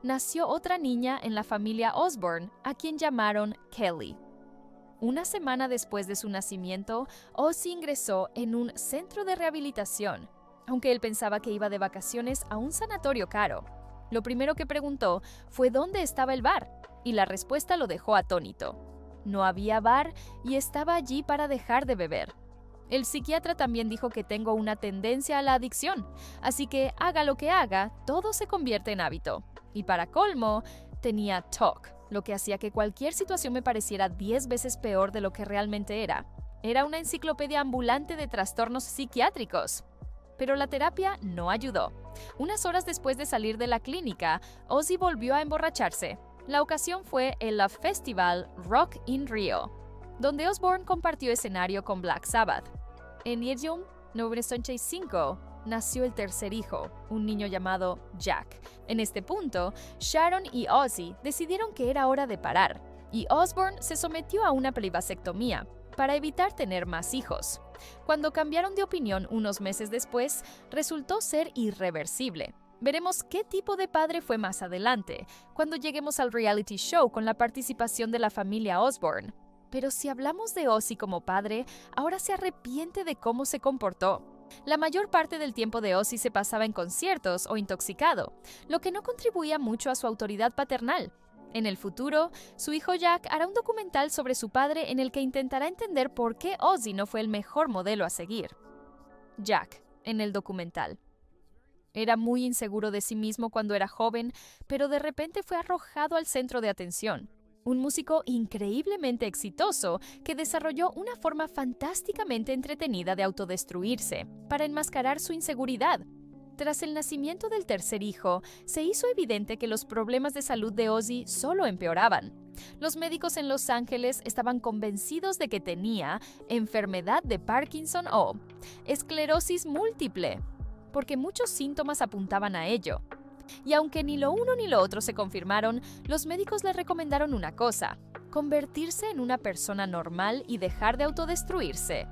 nació otra niña en la familia Osbourne, a quien llamaron Kelly. Una semana después de su nacimiento, Ozzy ingresó en un centro de rehabilitación, aunque él pensaba que iba de vacaciones a un sanatorio caro. Lo primero que preguntó fue dónde estaba el bar, y la respuesta lo dejó atónito. No había bar y estaba allí para dejar de beber. El psiquiatra también dijo que tengo una tendencia a la adicción, así que haga lo que haga, todo se convierte en hábito. Y para colmo, tenía TOC, lo que hacía que cualquier situación me pareciera 10 veces peor de lo que realmente era. Era una enciclopedia ambulante de trastornos psiquiátricos. Pero la terapia no ayudó. Unas horas después de salir de la clínica, Ozzy volvió a emborracharse. La ocasión fue el Love Festival Rock in Rio, donde Osbourne compartió escenario con Black Sabbath. En 1985 nació el tercer hijo, un niño llamado Jack. En este punto, Sharon y Ozzy decidieron que era hora de parar. y Osbourne se sometió a una vasectomía para evitar tener más hijos. Cuando cambiaron de opinión unos meses después, resultó ser irreversible. Veremos qué tipo de padre fue más adelante, cuando lleguemos al reality show con la participación de la familia Osbourne. Pero si hablamos de Ozzy como padre, ahora se arrepiente de cómo se comportó. La mayor parte del tiempo de Ozzy se pasaba en conciertos o intoxicado, lo que no contribuía mucho a su autoridad paternal. En el futuro, su hijo Jack hará un documental sobre su padre en el que intentará entender por qué Ozzy no fue el mejor modelo a seguir. Jack, en el documental. Era muy inseguro de sí mismo cuando era joven, pero de repente fue arrojado al centro de atención. Un músico increíblemente exitoso que desarrolló una forma fantásticamente entretenida de autodestruirse para enmascarar su inseguridad. Tras el nacimiento del tercer hijo, se hizo evidente que los problemas de salud de Ozzy solo empeoraban. Los médicos en Los Ángeles estaban convencidos de que tenía enfermedad de Parkinson o esclerosis múltiple, porque muchos síntomas apuntaban a ello. Y aunque ni lo uno ni lo otro se confirmaron, los médicos le recomendaron una cosa: convertirse en una persona normal y dejar de autodestruirse.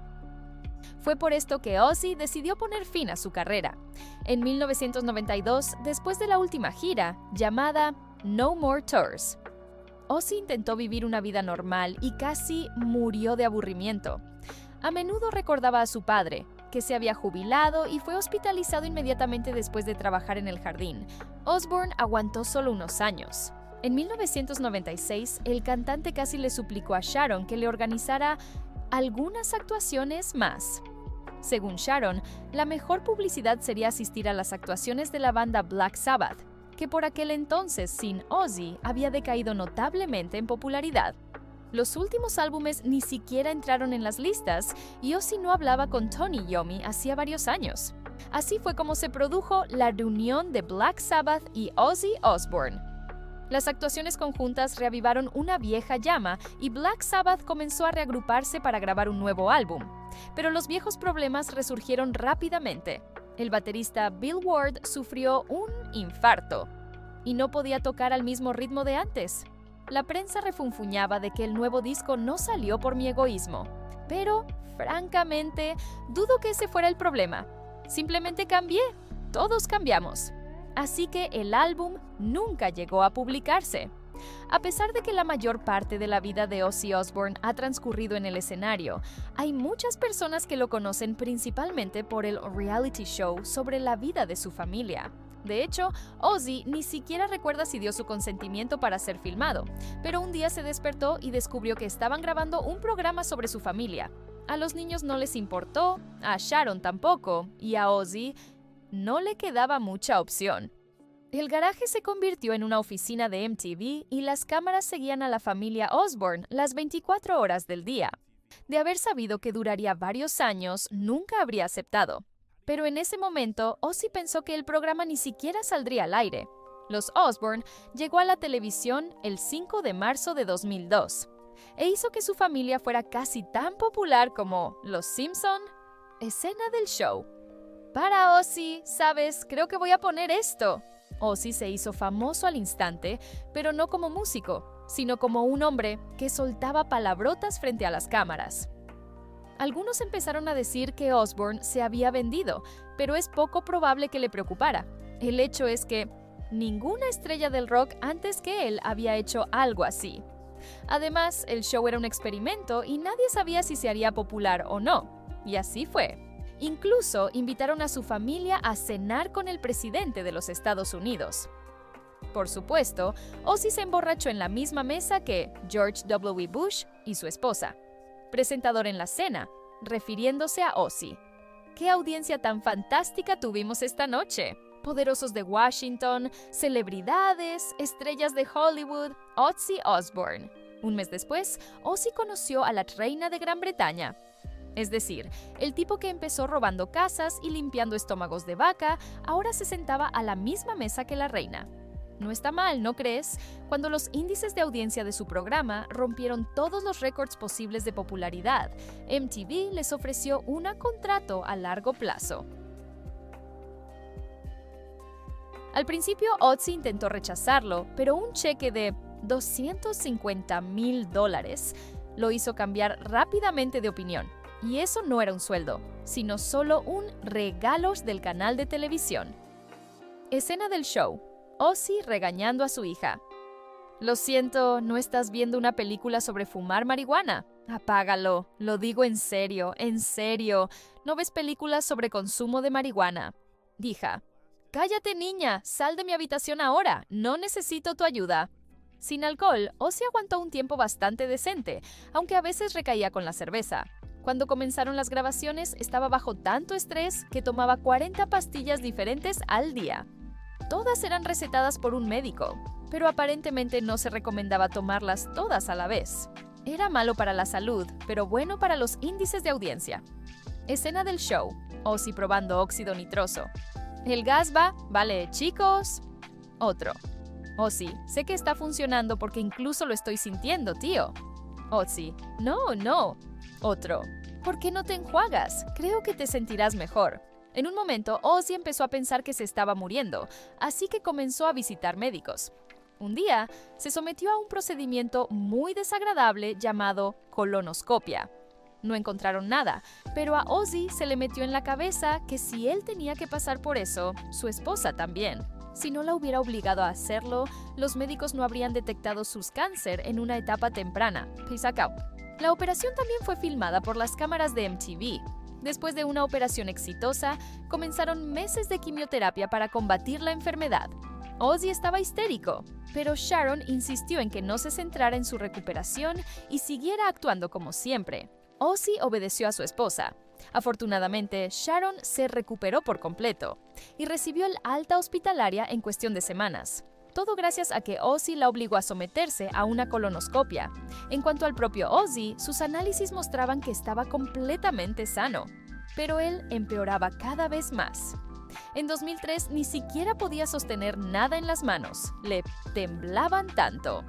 Fue por esto que Ozzy decidió poner fin a su carrera. En 1992, después de la última gira, llamada No More Tours, Ozzy intentó vivir una vida normal y casi murió de aburrimiento. A menudo recordaba a su padre, que se había jubilado y fue hospitalizado inmediatamente después de trabajar en el jardín. Osbourne aguantó solo unos años. En 1996, el cantante casi le suplicó a Sharon que le organizara algunas actuaciones más. Según Sharon, la mejor publicidad sería asistir a las actuaciones de la banda Black Sabbath, que por aquel entonces, sin Ozzy, había decaído notablemente en popularidad. Los últimos álbumes ni siquiera entraron en las listas y Ozzy no hablaba con Tony Iommi hacía varios años. Así fue como se produjo la reunión de Black Sabbath y Ozzy Osbourne. Las actuaciones conjuntas reavivaron una vieja llama y Black Sabbath comenzó a reagruparse para grabar un nuevo álbum. Pero los viejos problemas resurgieron rápidamente. El baterista Bill Ward sufrió un infarto y no podía tocar al mismo ritmo de antes. La prensa refunfuñaba de que el nuevo disco no salió por mi egoísmo. Pero, francamente, dudo que ese fuera el problema. Simplemente cambié. Todos cambiamos. Así que el álbum nunca llegó a publicarse. A pesar de que la mayor parte de la vida de Ozzy Osbourne ha transcurrido en el escenario, hay muchas personas que lo conocen principalmente por el reality show sobre la vida de su familia. De hecho, Ozzy ni siquiera recuerda si dio su consentimiento para ser filmado, pero un día se despertó y descubrió que estaban grabando un programa sobre su familia. A los niños no les importó, a Sharon tampoco, y a Ozzy no le quedaba mucha opción. El garaje se convirtió en una oficina de MTV y las cámaras seguían a la familia Osbourne las 24 horas del día. De haber sabido que duraría varios años, nunca habría aceptado. Pero en ese momento, Ozzy pensó que el programa ni siquiera saldría al aire. Los Osbourne llegó a la televisión el 5 de marzo de 2002 e hizo que su familia fuera casi tan popular como Los Simpson. Escena del show. Para Ozzy, ¿sabes? Creo que voy a poner esto. Ozzy se hizo famoso al instante, pero no como músico, sino como un hombre que soltaba palabrotas frente a las cámaras. Algunos empezaron a decir que Osbourne se había vendido, pero es poco probable que le preocupara. El hecho es que ninguna estrella del rock antes que él había hecho algo así. Además, el show era un experimento y nadie sabía si se haría popular o no. Y así fue. Incluso invitaron a su familia a cenar con el presidente de los Estados Unidos. Por supuesto, Ozzy se emborrachó en la misma mesa que George W. Bush y su esposa. Presentador en la cena, refiriéndose a Ozzy. ¡Qué audiencia tan fantástica tuvimos esta noche! Poderosos de Washington, celebridades, estrellas de Hollywood, Ozzy Osbourne. Un mes después, Ozzy conoció a la reina de Gran Bretaña. Es decir, el tipo que empezó robando casas y limpiando estómagos de vaca, ahora se sentaba a la misma mesa que la reina. No está mal, ¿no crees? Cuando los índices de audiencia de su programa rompieron todos los récords posibles de popularidad, MTV les ofreció un contrato a largo plazo. Al principio, Ozzy intentó rechazarlo, pero un cheque de $250,000 lo hizo cambiar rápidamente de opinión. Y eso no era un sueldo, sino solo un regalo del canal de televisión. Escena del show. Ozzy regañando a su hija. Lo siento, no estás viendo una película sobre fumar marihuana. Apágalo, lo digo en serio, en serio. No ves películas sobre consumo de marihuana. Hija. Cállate, niña, sal de mi habitación ahora, no necesito tu ayuda. Sin alcohol, Ozzy aguantó un tiempo bastante decente, aunque a veces recaía con la cerveza. Cuando comenzaron las grabaciones, estaba bajo tanto estrés que tomaba 40 pastillas diferentes al día. Todas eran recetadas por un médico, pero aparentemente no se recomendaba tomarlas todas a la vez. Era malo para la salud, pero bueno para los índices de audiencia. Escena del show. Ozzy probando óxido nitroso. El gas va, vale, chicos. Otro. Ozzy, sé que está funcionando porque incluso lo estoy sintiendo, tío. Ozzy, no. Otro. ¿Por qué no te enjuagas? Creo que te sentirás mejor. En un momento, Ozzy empezó a pensar que se estaba muriendo, así que comenzó a visitar médicos. Un día, se sometió a un procedimiento muy desagradable llamado colonoscopia. No encontraron nada, pero a Ozzy se le metió en la cabeza que si él tenía que pasar por eso, su esposa también. Si no la hubiera obligado a hacerlo, los médicos no habrían detectado sus cáncer en una etapa temprana. Peace out. La operación también fue filmada por las cámaras de MTV. Después de una operación exitosa, comenzaron meses de quimioterapia para combatir la enfermedad. Ozzy estaba histérico, pero Sharon insistió en que no se centrara en su recuperación y siguiera actuando como siempre. Ozzy obedeció a su esposa. Afortunadamente, Sharon se recuperó por completo y recibió el alta hospitalaria en cuestión de semanas. Todo gracias a que Ozzy la obligó a someterse a una colonoscopia. En cuanto al propio Ozzy, sus análisis mostraban que estaba completamente sano, pero él empeoraba cada vez más. En 2003 ni siquiera podía sostener nada en las manos, le temblaban tanto.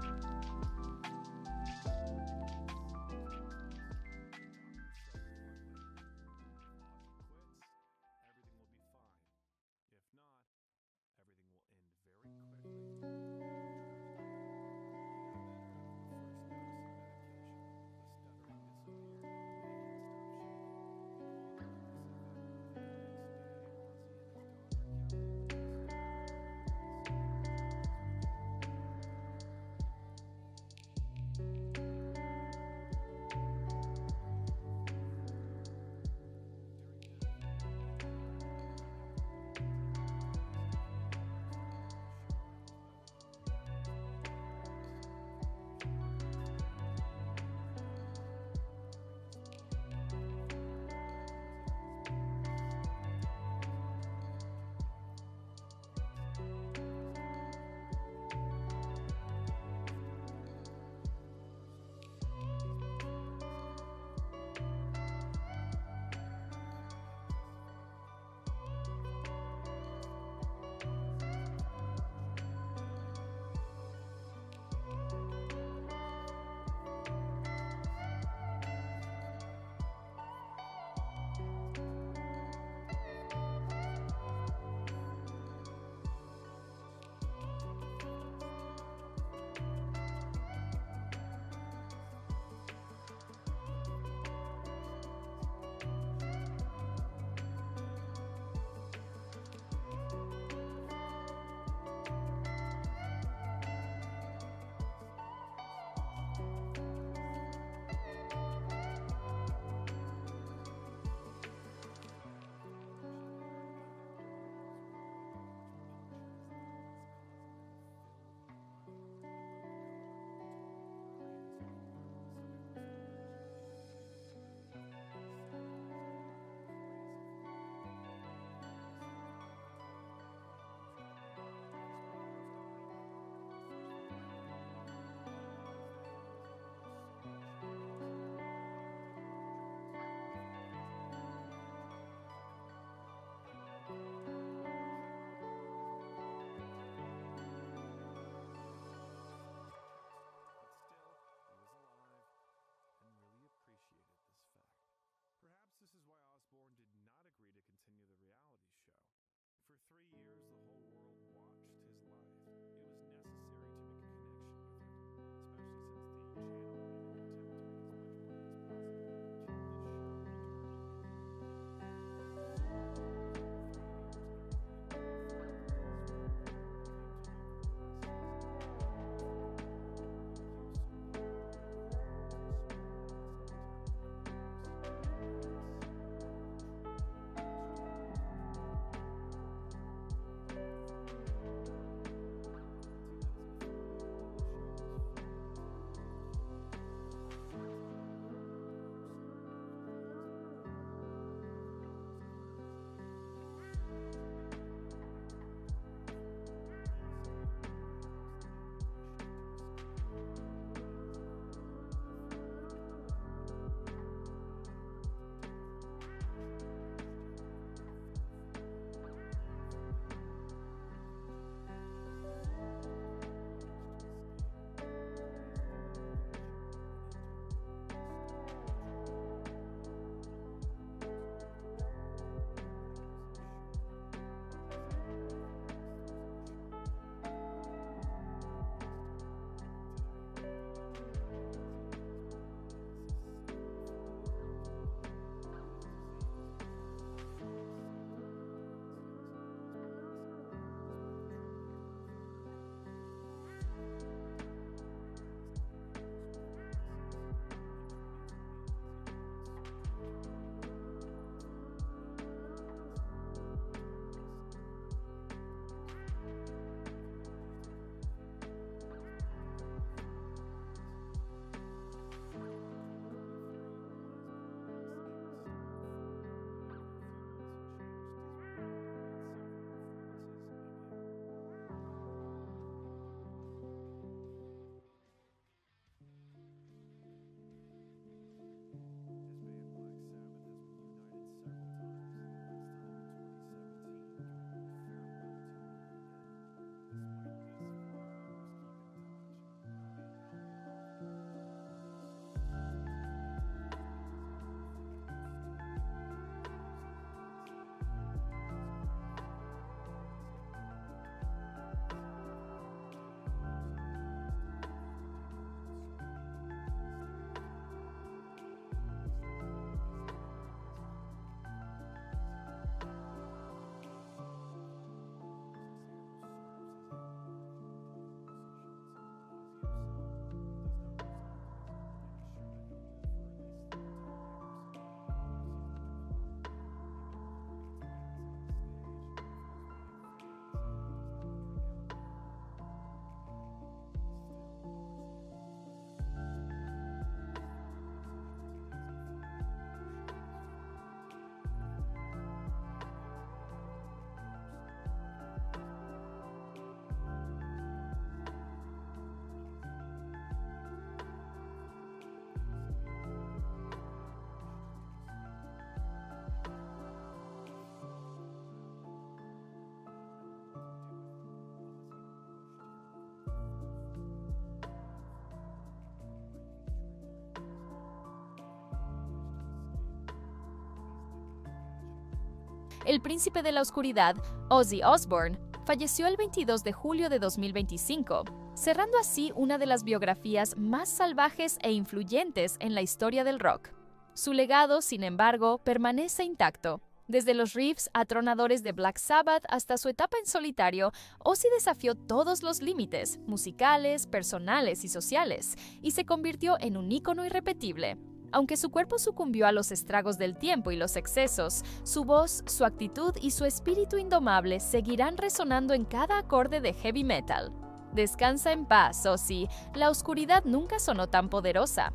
For 3 years, the whole world watched his life. It was necessary to make a connection with him. El príncipe de la oscuridad, Ozzy Osbourne, falleció el 22 de julio de 2025, cerrando así una de las biografías más salvajes e influyentes en la historia del rock. Su legado, sin embargo, permanece intacto. Desde los riffs atronadores de Black Sabbath hasta su etapa en solitario, Ozzy desafió todos los límites, musicales, personales y sociales, y se convirtió en un ícono irrepetible. Aunque su cuerpo sucumbió a los estragos del tiempo y los excesos, su voz, su actitud y su espíritu indomable seguirán resonando en cada acorde de heavy metal. Descansa en paz, Ozzy. La oscuridad nunca sonó tan poderosa.